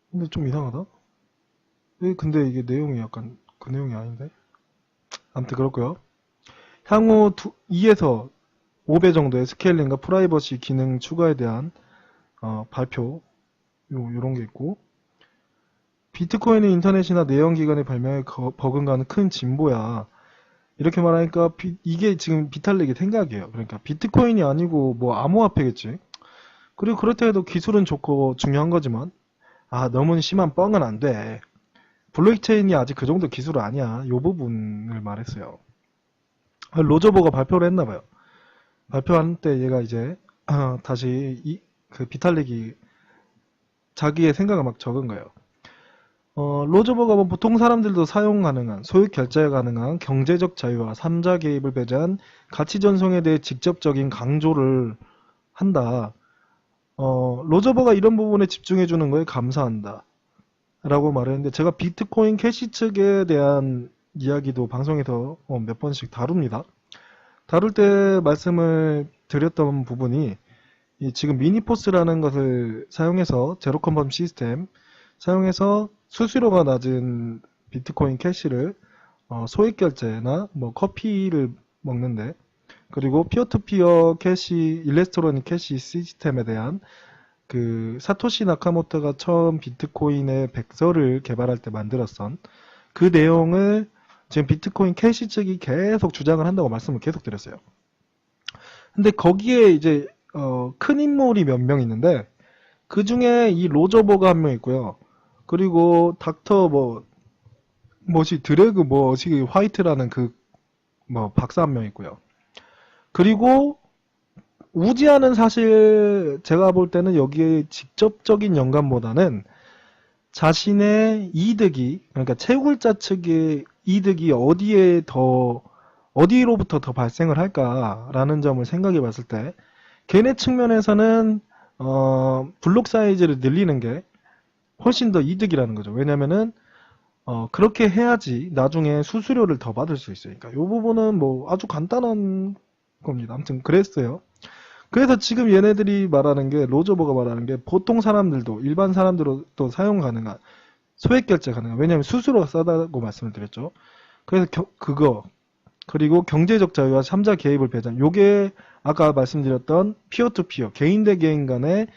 근데 좀 이상하다. 근데 이게 내용이 약간 그 내용이 아닌데. 아무튼 그렇고요. 향후 2에서 5배 정도의 스케일링과 프라이버시 기능 추가에 대한 발표 요런 게 있고 비트코인은 인터넷이나 내연기관의 발명에 버금가는 큰 진보야. 이렇게 말하니까 이게 지금 비탈릭의 생각이에요. 그러니까 비트코인이 아니고 뭐 암호화폐겠지. 그리고 그렇다 해도 기술은 좋고 중요한 거지만 너무 심한 뻥은 안 돼. 블록체인이 아직 그 정도 기술은 아니야. 요 부분을 말했어요. 로저버가 발표를 했나 봐요. 발표한 때 얘가 이제 다시 그 비탈릭이 자기의 생각을 막 적은 거예요. 로저버가 뭐 보통 사람들도 사용 가능한, 소액 결제 가능한 경제적 자유와 3자 개입을 배제한 가치 전송에 대해 직접적인 강조를 한다. 로저버가 이런 부분에 집중해 주는 거에 감사한다. 라고 말했는데 제가 비트코인 캐시 측에 대한 이야기도 방송에서 몇 번씩 다룹니다. 다룰 때 말씀을 드렸던 부분이 지금 미니포스라는 것을 사용해서 제로 컨펌 시스템 사용해서 수수료가 낮은 비트코인 캐시를 소액 결제나 뭐 커피를 먹는데 그리고 피어투피어 캐시 일렉트로닉 캐시 시스템에 대한 그 사토시 나카모토가 처음 비트코인의 백서를 개발할 때 만들었던 그 내용을 지금 비트코인 캐시 측이 계속 주장을 한다고 말씀을 계속 드렸어요. 근데 거기에 이제 큰 인물이 몇 명 있는데 그 중에 이 로저버가 한 명 있고요. 그리고 닥터 드래그 화이트라는 그 박사 한 명 있고요. 그리고 우지아는 사실 제가 볼 때는 여기에 직접적인 연관보다는 자신의 이득이 그러니까 채굴자 측의 이득이 어디로부터 더 발생을 할까라는 점을 생각해 봤을 때 걔네 측면에서는 블록 사이즈를 늘리는 게 훨씬 더 이득이라는 거죠. 왜냐면은 그렇게 해야지 나중에 수수료를 더 받을 수 있으니까. 이 부분은 뭐 아주 간단한 겁니다. 아무튼 그랬어요. 그래서 지금 얘네들이 말하는 게 로저버가 말하는 게 보통 사람들도 일반 사람들도 사용 가능한 소액 결제 가능한 왜냐하면 수수료가 싸다고 말씀을 드렸죠. 그래서 그리고 경제적 자유와 삼자 개입을 배제한 요게 아까 말씀드렸던 피어 투 피어 개인 대 개인 간의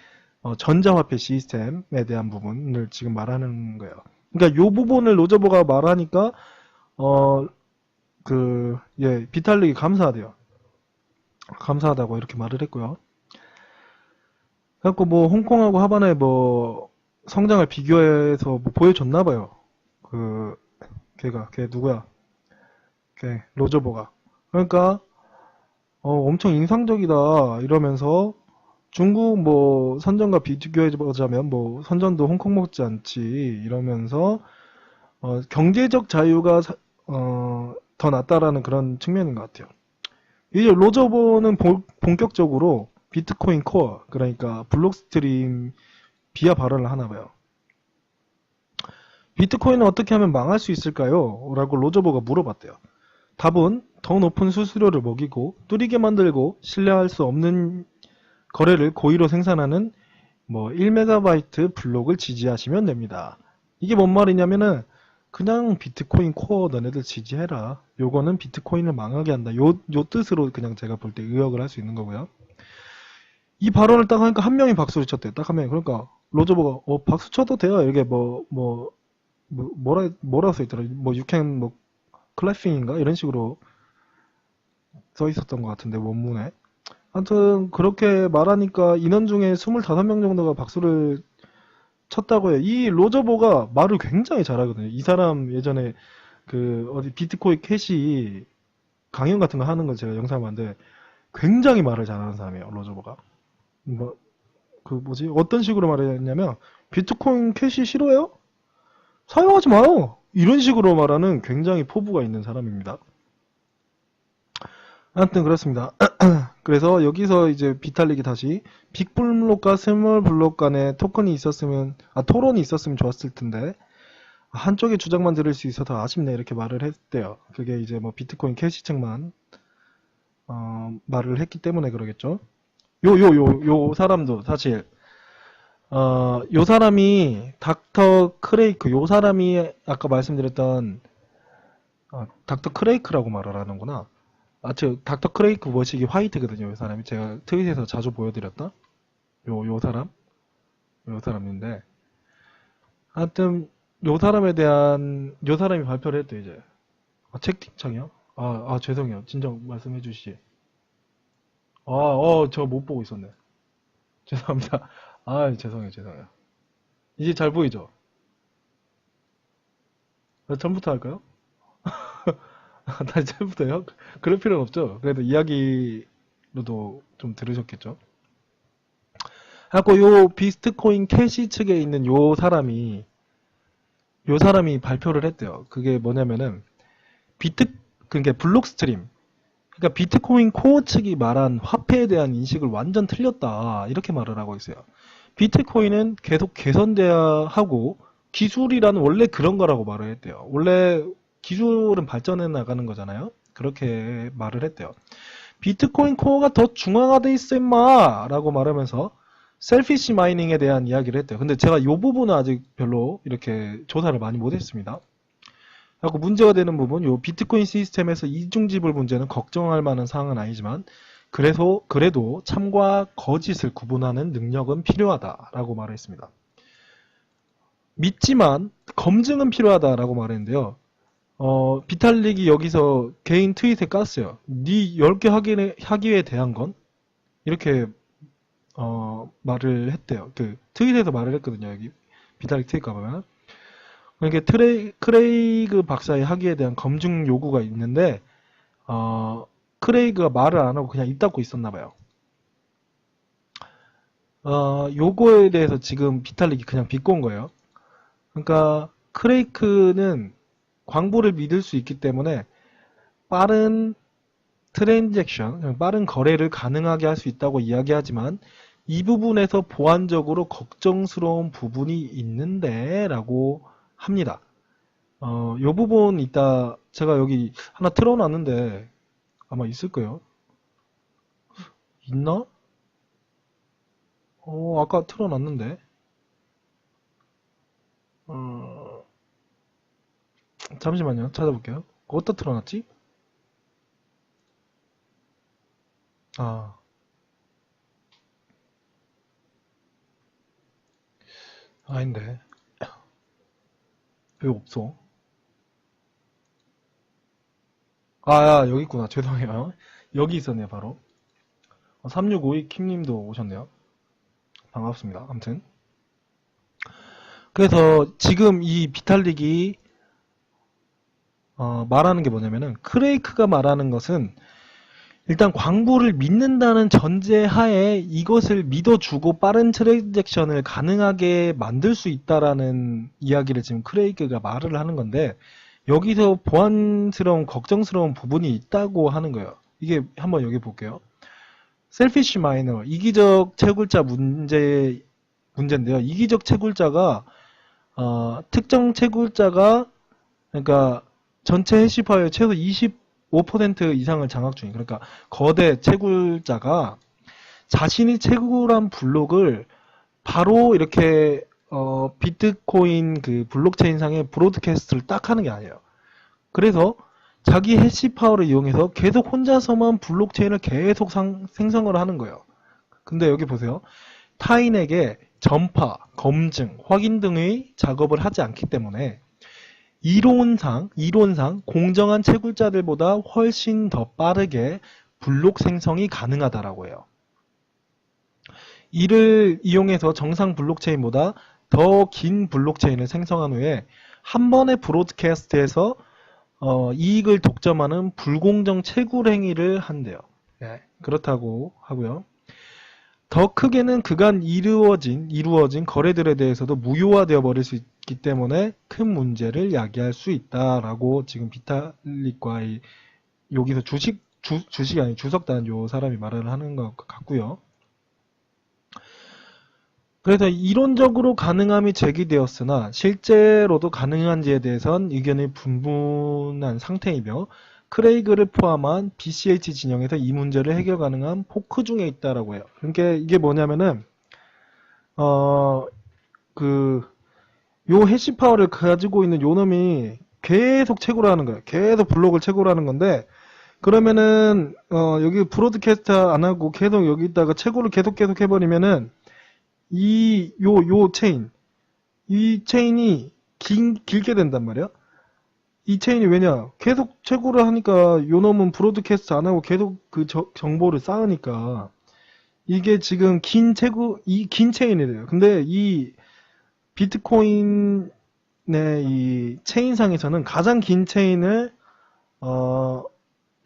전자화폐 시스템에 대한 부분을 지금 말하는 거예요. 그러니까 요 부분을 로저버가 말하니까 비탈릭이 감사하대요. 감사하다고 이렇게 말을 했고요. 그래갖고 뭐 홍콩하고 하바나의 뭐 성장을 비교해서 뭐 보여줬나 봐요. 걔 누구야? 걔 로저버가. 그러니까 엄청 인상적이다 이러면서 중국 뭐 선전과 비교해보자면 뭐 선전도 홍콩 못지 않지 이러면서 경제적 자유가 더 낫다라는 그런 측면인 것 같아요. 이제 로저버는 본격적으로 비트코인 코어 그러니까 블록스트림 비하 발언을 하나 봐요. 비트코인은 어떻게 하면 망할 수 있을까요? 라고 로저버가 물어봤대요. 답은 더 높은 수수료를 먹이고 뚜리게 만들고 신뢰할 수 없는 거래를 고의로 생산하는 뭐 1메가바이트 블록을 지지하시면 됩니다. 이게 뭔 말이냐면은 그냥 비트코인 코어 너네들 지지해라. 요거는 비트코인을 망하게 한다. 요 뜻으로 그냥 제가 볼 때 의역을 할 수 있는 거고요. 이 발언을 딱 하니까 한 명이 박수를 쳤대요. 딱 한 명이. 그러니까 로저버가 박수 쳐도 돼요. 이게 뭐라 써있더라. 뭐 you can 뭐 클래핑인가 이런 식으로 써 있었던 것 같은데 원문에. 아무튼 그렇게 말하니까 인원 중에 25명 정도가 박수를 쳤다고 해요. 이 로저버가 말을 굉장히 잘하거든요. 이 사람 예전에 어디 비트코인 캐시 강연 같은 거 하는 거 제가 영상 봤는데 굉장히 말을 잘하는 사람이에요. 로저버가. 어떤 식으로 말했냐면 비트코인 캐시 싫어요? 사용하지 마요. 이런 식으로 말하는 굉장히 포부가 있는 사람입니다. 아무튼 그렇습니다. 그래서 여기서 이제 비탈릭이 다시 빅블록과 스몰블록 간의 토론이 있었으면 좋았을 텐데 한쪽의 주장만 들을 수 있어서 아쉽네 이렇게 말을 했대요. 그게 이제 뭐 비트코인 캐시 측만 말을 했기 때문에 그러겠죠. 요 사람도 사실 요 사람이 닥터 크레이크 요 사람이 아까 말씀드렸던 닥터 크레이크라고 말을 하는구나. 닥터 크레이크 머시기 화이트거든요. 이 사람이 제가 트윗에서 자주 보여드렸던 요 사람인데 하여튼 요 사람이 발표를 했대 이제. 채팅창이요? 죄송해요. 진정 말씀해 주시지. 저 못 보고 있었네. 죄송합니다. 죄송해요. 이제 잘 보이죠? 처음부터 할까요? 다시 처음부터요? 그럴 필요는 없죠. 그래도 이야기로도 좀 들으셨겠죠? 하고 요 비트코인 캐시 측에 있는 요 사람이 발표를 했대요. 그게 뭐냐면은 그러니까 블록스트림 그러니까 비트코인 코어 측이 말한 화폐에 대한 인식을 완전 틀렸다 이렇게 말을 하고 있어요. 비트코인은 계속 개선돼야 하고 기술이란 원래 그런 거라고 말을 했대요. 원래 기술은 발전해 나가는 거잖아요. 그렇게 말을 했대요. 비트코인 코어가 더 중앙화돼 있어 임마 라고 말하면서 셀피시 마이닝에 대한 이야기를 했대요. 근데 제가 이 부분은 아직 별로 이렇게 조사를 많이 못했습니다. 하고 문제가 되는 부분, 요 비트코인 시스템에서 이중지불 문제는 걱정할 만한 사항은 아니지만 그래도 참과 거짓을 구분하는 능력은 필요하다라고 말했습니다. 믿지만 검증은 필요하다라고 말했는데요. 비탈릭이 여기서 개인 트윗에 깠어요. 네 10개 하기에 대한 건 이렇게 말을 했대요. 트윗에서 말을 했거든요. 여기 비탈릭 트윗 가보면. 그러니까 크레이그 박사의 학위에 대한 검증 요구가 있는데 크레이그가 말을 안 하고 그냥 입 닫고 있었나 봐요. 요거에 대해서 지금 비탈릭이 그냥 비꼰 거예요. 그러니까 크레이크는 광부를 믿을 수 있기 때문에 빠른 트랜잭션, 빠른 거래를 가능하게 할 수 있다고 이야기하지만 이 부분에서 보안적으로 걱정스러운 부분이 있는데 라고 합니다. 요 부분 이따 제가 여기 하나 틀어놨는데 아마 있을 거예요. 있나? 아까 틀어놨는데. 잠시만요. 찾아볼게요. 어디다 틀어놨지? 아, 아닌데. 왜 없어? 아, 여기 있구나. 죄송해요. 여기 있었네요, 바로. 3652 킴님도 오셨네요. 반갑습니다. 아무튼. 그래서 지금 이 비탈릭이 말하는 게 뭐냐면은 크레이크가 말하는 것은 일단 광부를 믿는다는 전제하에 이것을 믿어주고 빠른 트랜잭션을 가능하게 만들 수 있다라는 이야기를 지금 크레이크가 말을 하는 건데 여기서 보안스러운 걱정스러운 부분이 있다고 하는 거예요. 이게 한번 여기 볼게요. 셀피쉬 마이너 이기적 채굴자 문제인데요. 이기적 채굴자가 특정 채굴자가 그러니까 전체 해시파워의 최소 25% 이상을 장악 중인 그러니까 거대 채굴자가 자신이 채굴한 블록을 바로 이렇게 비트코인 그 블록체인상에 브로드캐스트를 딱 하는 게 아니에요. 그래서 자기 해시파워를 이용해서 계속 혼자서만 블록체인을 계속 생성을 하는 거예요. 근데 여기 보세요. 타인에게 전파, 검증, 확인 등의 작업을 하지 않기 때문에 이론상 공정한 채굴자들보다 훨씬 더 빠르게 블록 생성이 가능하다라고 해요. 이를 이용해서 정상 블록체인보다 더 긴 블록체인을 생성한 후에 한 번의 브로드캐스트에서 이익을 독점하는 불공정 채굴 행위를 한대요. 네, 그렇다고 하고요. 더 크게는 그간 이루어진 거래들에 대해서도 무효화되어 버릴 수 있기 때문에 큰 문제를 야기할 수 있다라고 지금 비탈릭과의 여기서 주식이 아닌 주석단 요 사람이 말을 하는 것 같고요. 그래서 이론적으로 가능함이 제기되었으나 실제로도 가능한지에 대해선 의견이 분분한 상태이며 크레이그를 포함한 BCH 진영에서 이 문제를 해결 가능한 포크 중에 있다라고 해요. 그러니까 이게 뭐냐면은 요 해시파워를 가지고 있는 요 놈이 계속 채굴을 하는 거예요. 계속 블록을 채굴을 하는 건데 그러면은 여기 브로드캐스트 안 하고 계속 여기다가 채굴을 계속 해버리면은 요 체인 이 체인이 길게 된단 말이야. 이 체인이 왜냐? 계속 채굴을 하니까 요 놈은 브로드캐스트 안 하고 계속 그 정보를 쌓으니까 이게 지금 긴 체인이래요. 근데 이 비트코인의 이 체인상에서는 가장 긴 체인을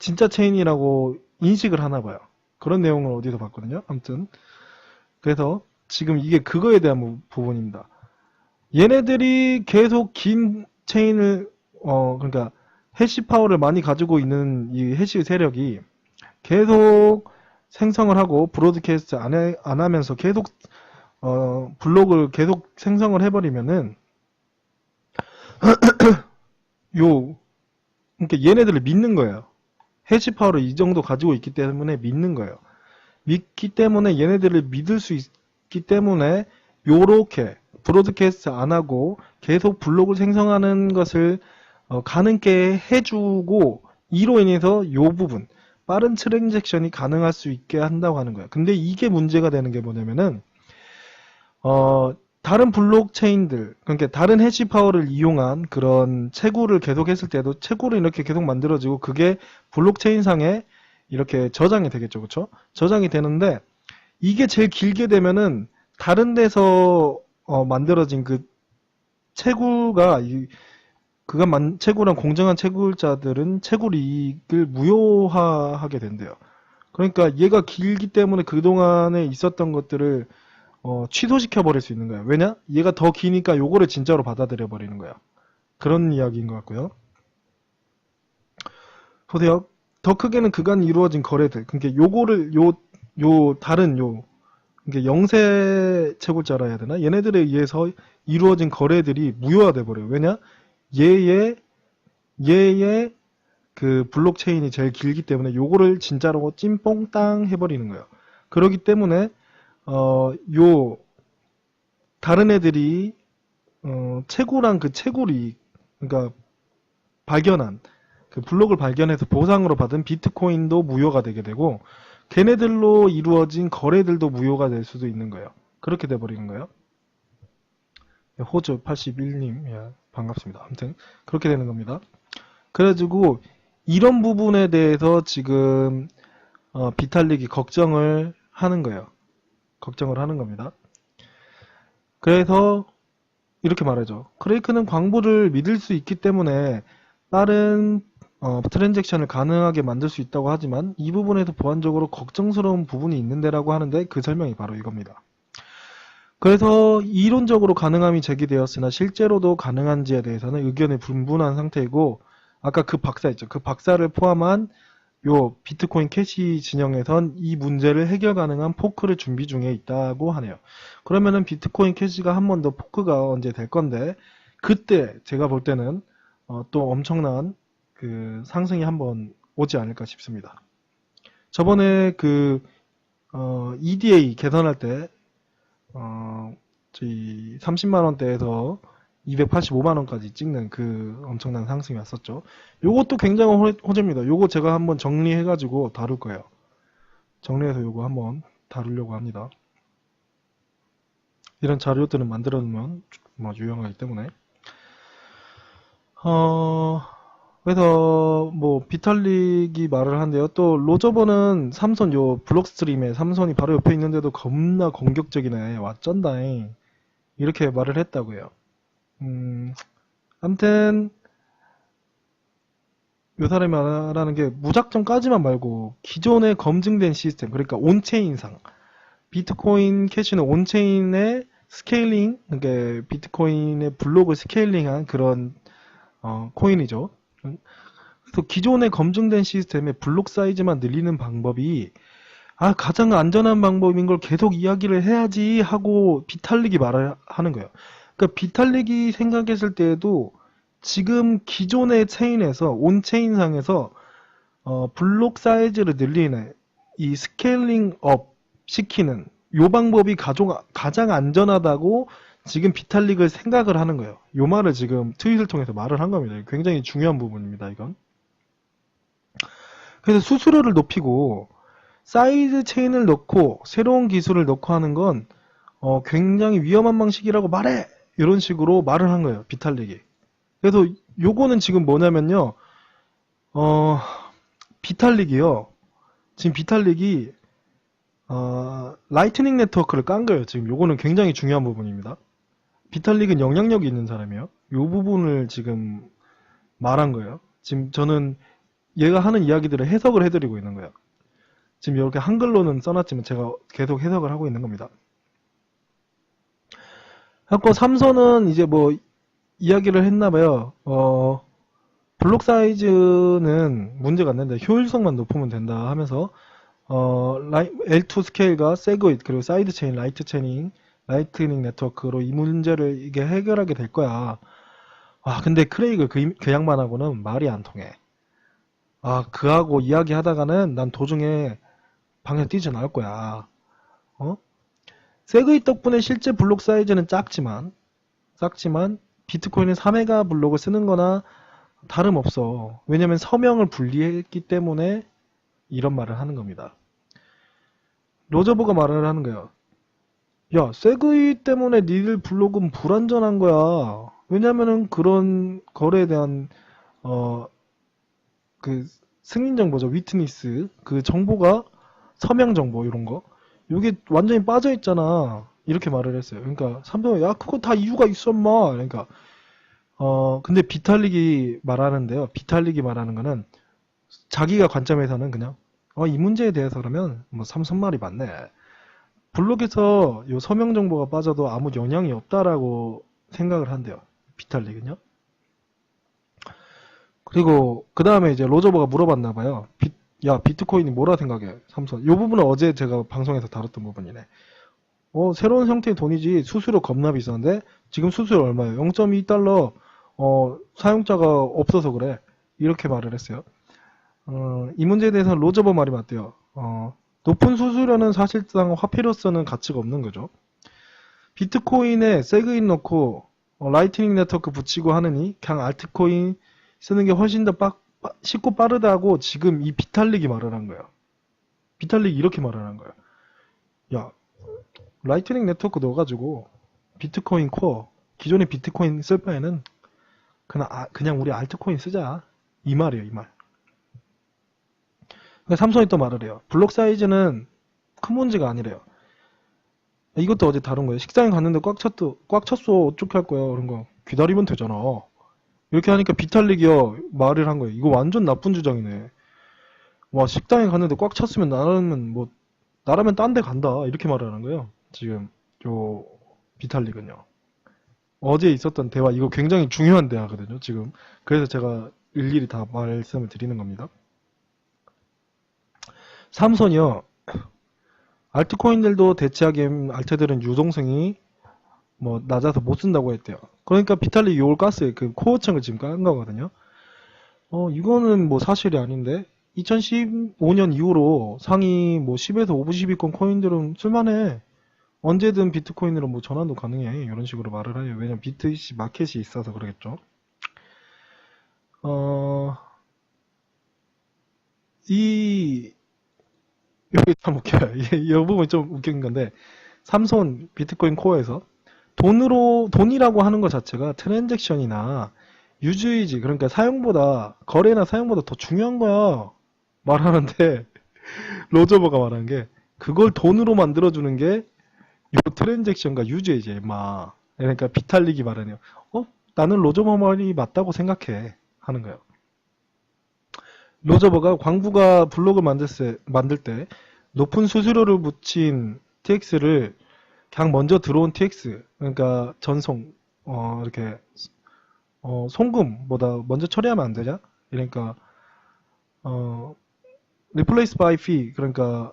진짜 체인이라고 인식을 하나 봐요. 그런 내용을 어디서 봤거든요. 아무튼 그래서 지금 이게 그거에 대한 부분입니다. 얘네들이 계속 긴 체인을 그러니까 해시 파워를 많이 가지고 있는 이 해시 세력이 계속 생성을 하고 브로드캐스트 안 하면서 계속 블록을 계속 생성을 해버리면은 그러니까 얘네들을 믿는 거예요. 해시 파워를 이 정도 가지고 있기 때문에 믿는 거예요. 믿기 때문에 얘네들을 믿을 수 있기 때문에 요렇게 브로드캐스트 안 하고 계속 블록을 생성하는 것을 가능케 해주고 이로 인해서 요 부분 빠른 트랜잭션이 가능할 수 있게 한다고 하는 거예요. 근데 이게 문제가 되는 게 뭐냐면은 다른 블록체인들 그러니까 다른 해시 파워를 이용한 그런 채굴을 계속 했을 때도 채굴은 이렇게 계속 만들어지고 그게 블록체인상에 이렇게 저장이 되겠죠. 그렇죠? 저장이 되는데 이게 제일 길게 되면은 다른 데서 만들어진 그 채굴가 그간 채굴한 공정한 채굴자들은 채굴 이익을 무효화하게 된대요. 그러니까 얘가 길기 때문에 그동안에 있었던 것들을 취소시켜 버릴 수 있는 거야. 왜냐? 얘가 더 기니까 요거를 진짜로 받아들여 버리는 거야. 그런 이야기인 것 같고요. 보세요. 더 크게는 그간 이루어진 거래들. 그러니까 요거를 그러니까 영세 채굴자라 해야 되나? 얘네들에 의해서 이루어진 거래들이 무효화돼 버려요. 왜냐? 얘의 그 블록체인이 제일 길기 때문에 요거를 진짜로 찐뽕땅 해버리는 거예요. 그렇기 때문에 다른 애들이 채굴한 그 채굴이 그러니까 발견한 그 블록을 발견해서 보상으로 받은 비트코인도 무효가 되게 되고 걔네들로 이루어진 거래들도 무효가 될 수도 있는 거예요. 그렇게 돼버리는 거예요. 호주 81님, 예, 반갑습니다. 아무튼 그렇게 되는 겁니다. 그래가지고 이런 부분에 대해서 지금 비탈릭이 걱정을 하는 거예요. 걱정을 하는 겁니다. 그래서 이렇게 말하죠. 크레이크는 광부를 믿을 수 있기 때문에 빠른 트랜잭션을 가능하게 만들 수 있다고 하지만 이 부분에서 보안적으로 걱정스러운 부분이 있는데라고 하는데 그 설명이 바로 이겁니다. 그래서 이론적으로 가능함이 제기되었으나 실제로도 가능한지에 대해서는 의견이 분분한 상태이고 아까 그 박사 있죠. 그 박사를 포함한 요 비트코인 캐시 진영에선 이 문제를 해결 가능한 포크를 준비 중에 있다고 하네요. 그러면은 비트코인 캐시가 한 번 더 포크가 언제 될 건데 그때 제가 볼 때는 또 엄청난 그 상승이 한번 오지 않을까 싶습니다. 저번에 그 EDA 개선할 때 저희 30만원대에서 285만원까지 찍는 그 엄청난 상승이 왔었죠. 요것도 굉장히 호재입니다. 요거 제가 한번 정리해가지고 다룰 거예요. 정리해서 요거 한번 다루려고 합니다. 이런 자료들은 만들어 놓으면 뭐 유용하기 때문에. 그래서 뭐 비탈릭이 말을 한대요. 또 로저버는 삼선 요 블록스트림에 삼선이 바로 옆에 있는데도 겁나 공격적이네. 왓쩐다잉. 이렇게 말을 했다고요. 아무튼 요 사람이 말하는 게 무작정까지만 말고 기존에 검증된 시스템, 그러니까 온체인상 비트코인 캐시는 온체인의 스케일링, 그러니까 비트코인의 블록을 스케일링한 그런 코인이죠. 그래서 기존에 검증된 시스템의 블록 사이즈만 늘리는 방법이 가장 안전한 방법인 걸 계속 이야기를 해야지 하고 비탈릭이 말을 하는 거예요. 그러니까 비탈릭이 생각했을 때에도 지금 기존의 체인에서 온체인상에서 블록 사이즈를 늘리는 이 스케일링 업 시키는 요 방법이 가장 안전하다고 지금 비탈릭을 생각을 하는 거예요. 요 말을 지금 트윗을 통해서 말을 한 겁니다. 굉장히 중요한 부분입니다. 이건. 그래서 수수료를 높이고 사이드 체인을 넣고 새로운 기술을 넣고 하는 건 굉장히 위험한 방식이라고 말해! 이런 식으로 말을 한 거예요. 비탈릭이. 그래서 요거는 지금 뭐냐면요. 비탈릭이요. 지금 비탈릭이 라이트닝 네트워크를 깐 거예요. 지금 요거는 굉장히 중요한 부분입니다. 비탈릭은 영향력이 있는 사람이에요. 요 부분을 지금 말한 거예요. 지금 저는 얘가 하는 이야기들을 해석을 해드리고 있는 거예요. 지금 이렇게 한글로는 써놨지만 제가 계속 해석을 하고 있는 겁니다. 그래서 삼선은 이제 뭐 이야기를 했나봐요. 블록 사이즈는 문제가 안 된다. 효율성만 높으면 된다 하면서 L2 스케일과 세그윗 그리고 사이드 체인, 라이트닝 네트워크로 이 문제를 이게 해결하게 될 거야. 근데 크레이그 그 양반하고는 말이 안 통해. 그하고 이야기하다가는 난 도중에 방에 뛰져 나올 거야. 세그윗 덕분에 실제 블록 사이즈는 작지만 비트코인은 3메가 블록을 쓰는 거나 다름없어. 왜냐면 서명을 분리했기 때문에 이런 말을 하는 겁니다. 로저버가 말을 하는 거야. 야, 세그윗 때문에 니들 블록은 불안전한 거야. 왜냐면은 그런 거래에 대한 그 승인 정보죠. 위트니스 그 정보가 서명 정보 이런 거 이게 완전히 빠져 있잖아. 이렇게 말을 했어요. 그러니까 삼성이 야 그거 다 이유가 있어 마. 그러니까 근데 비탈릭이 말하는데요. 비탈릭이 말하는 거는 자기가 관점에서는 그냥 이 문제에 대해서라면 뭐 삼성 말이 맞네. 블록에서 요 서명 정보가 빠져도 아무 영향이 없다라고 생각을 한대요. 비탈릭은요. 그리고 그 다음에 이제 로저버가 물어봤나봐요. 야 비트코인이 뭐라 생각해? 삼성. 요 부분은 어제 제가 방송에서 다뤘던 부분이네. 새로운 형태의 돈이지 수수료 겁나 비싼데 지금 수수료 얼마예요? 0.2달러 사용자가 없어서 그래. 이렇게 말을 했어요. 이 문제에 대해서는 로저버 말이 맞대요. 높은 수수료는 사실상 화폐로서는 가치가 없는 거죠. 비트코인에 세그인 넣고 라이트닝 네트워크 붙이고 하느니 그냥 알트코인 쓰는 게 훨씬 더 쉽고 빠르다고 지금 이 비탈릭이 말을 한 거예요. 비탈릭이 이렇게 말하는 거야. 야, 라이트닝 네트워크 넣어가지고 비트코인 코어, 기존의 비트코인 쓸 바에는 그냥 우리 알트코인 쓰자. 이 말이에요, 이 말. 근데 삼성이 또 말을 해요. 블록 사이즈는 큰 문제가 아니래요. 이것도 어제 다룬 거예요. 식당에 갔는데 꽉 찼어. 어떻게 할 거야? 그런 거. 기다리면 되잖아. 이렇게 하니까 비탈릭이요. 말을 한 거예요. 이거 완전 나쁜 주장이네. 와, 식당에 갔는데 꽉 찼으면 나라면 딴 데 간다. 이렇게 말을 하는 거예요. 지금, 요, 비탈릭은요. 어제 있었던 대화, 이거 굉장히 중요한 대화거든요. 지금. 그래서 제가 일일이 다 말씀을 드리는 겁니다. 삼선이요. 알트코인들도 대체하기엔 알트들은 유동성이 낮아서 못 쓴다고 했대요. 그러니까 비탈릭 요걸 깠어요. 그 코어층을 지금 깐 거거든요. 이거는 사실이 아닌데 2015년 이후로 상위 10에서 50위권 코인들은 쓸만해. 언제든 비트코인으로 전환도 가능해. 이런 식으로 말을 해요. 왜냐면 비트C 마켓이 있어서 그러겠죠. 여기 참 웃겨요. 이 부분이 좀 웃긴 건데, 삼손 비트코인 코어에서 돈이라고 하는 것 자체가 트랜잭션이나 유즈이지, 그러니까 거래나 사용보다 더 중요한 거야. 말하는데, 로저버가 말하는 게, 그걸 돈으로 만들어주는 게, 요 트랜잭션과 유즈이지, 임마. 그러니까 비탈릭이 말하네요. 나는 로저버 말이 맞다고 생각해. 하는 거예요. 로저버가 광부가 블록을 만들 때 높은 수수료를 붙인 TX를 그냥 먼저 들어온 TX, 그러니까 이렇게 송금보다 먼저 처리하면 안 되냐? 그러니까 replace by fee, 그러니까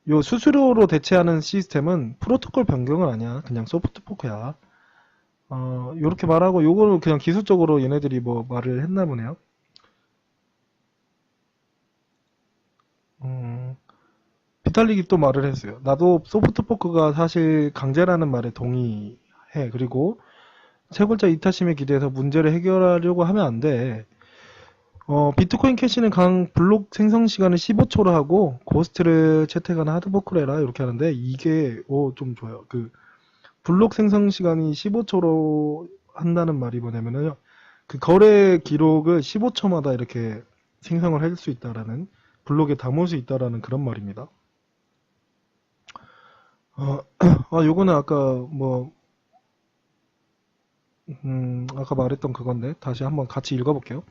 요 수수료로 대체하는 시스템은 프로토콜 변경은 아니야. 그냥 소프트 포크야. 요렇게 말하고 요거를 그냥 기술적으로 얘네들이 말을 했나 보네요. 비탈릭이 또 말을 했어요. 나도 소프트포크가 사실 강제라는 말에 동의해. 그리고 채굴자 이타심에 기대해서 문제를 해결하려고 하면 안 돼. 비트코인 캐시는 강 블록 생성 시간을 15초로 하고 고스트를 채택하는 하드포크를 해라 이렇게 하는데 이게 좀 좋아요. 그 블록 생성 시간이 15초로 한다는 말이 뭐냐면요. 그 거래 기록을 15초마다 이렇게 생성을 할 수 있다라는, 블록에 담을 수 있다라는 그런 말입니다. 요거는 아까 말했던 그건데, 다시 한번 같이 읽어볼게요.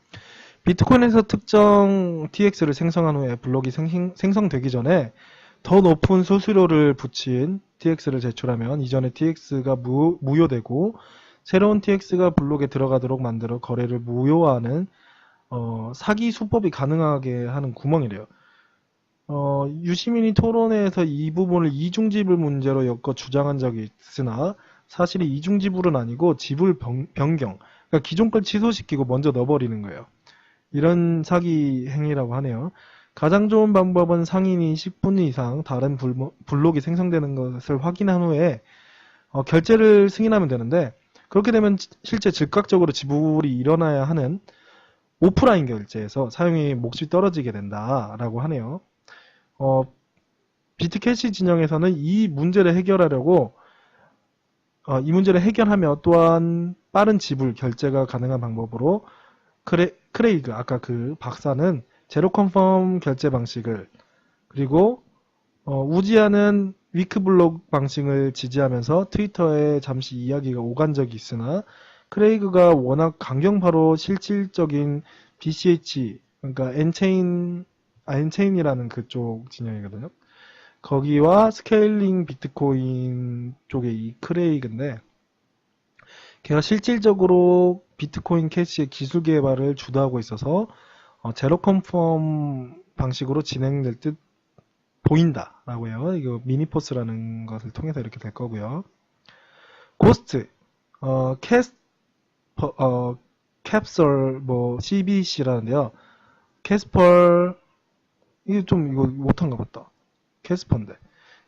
비트코인에서 특정 TX를 생성한 후에 블록이 생성되기 전에 더 높은 수수료를 붙인 TX를 제출하면 이전의 TX가 무효되고 새로운 TX가 블록에 들어가도록 만들어 거래를 무효화하는 사기 수법이 가능하게 하는 구멍이래요. 유시민이 토론회에서 이 부분을 이중지불 문제로 엮어 주장한 적이 있으나 사실은 이중지불은 아니고 지불 변경, 그러니까 기존 걸 취소시키고 먼저 넣어버리는 거예요. 이런 사기 행위라고 하네요. 가장 좋은 방법은 상인이 10분 이상 다른 블록이 생성되는 것을 확인한 후에 결제를 승인하면 되는데, 그렇게 되면 실제 즉각적으로 지불이 일어나야 하는 오프라인 결제에서 사용이 몫이 떨어지게 된다라고 하네요. 비트캐시 진영에서는 이 문제를 해결하며 또한 빠른 지불, 결제가 가능한 방법으로 크레이그, 아까 그 박사는 제로 컨펌 결제 방식을, 그리고 우지아는 위크블록 방식을 지지하면서 트위터에 잠시 이야기가 오간 적이 있으나 크레이그가 워낙 강경파로 실질적인 BCH, 그러니까 엔체인이라는 그쪽 진영이거든요. 거기와 스케일링 비트코인 쪽의 이 크레이그인데, 걔가 실질적으로 비트코인 캐시의 기술 개발을 주도하고 있어서 제로 컨펌 방식으로 진행될 듯 보인다라고 해요. 이거 미니포스라는 것을 통해서 이렇게 될 거고요. 고스트, 캡설, CBC라는데요. 캐스펄, 이거 못한가 봤다. 캐스퍼인데.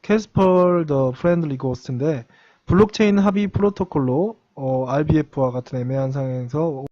캐스펄 더 프렌들리 고스트인데, 블록체인 합의 프로토콜로 RBF와 같은 애매한 상황에서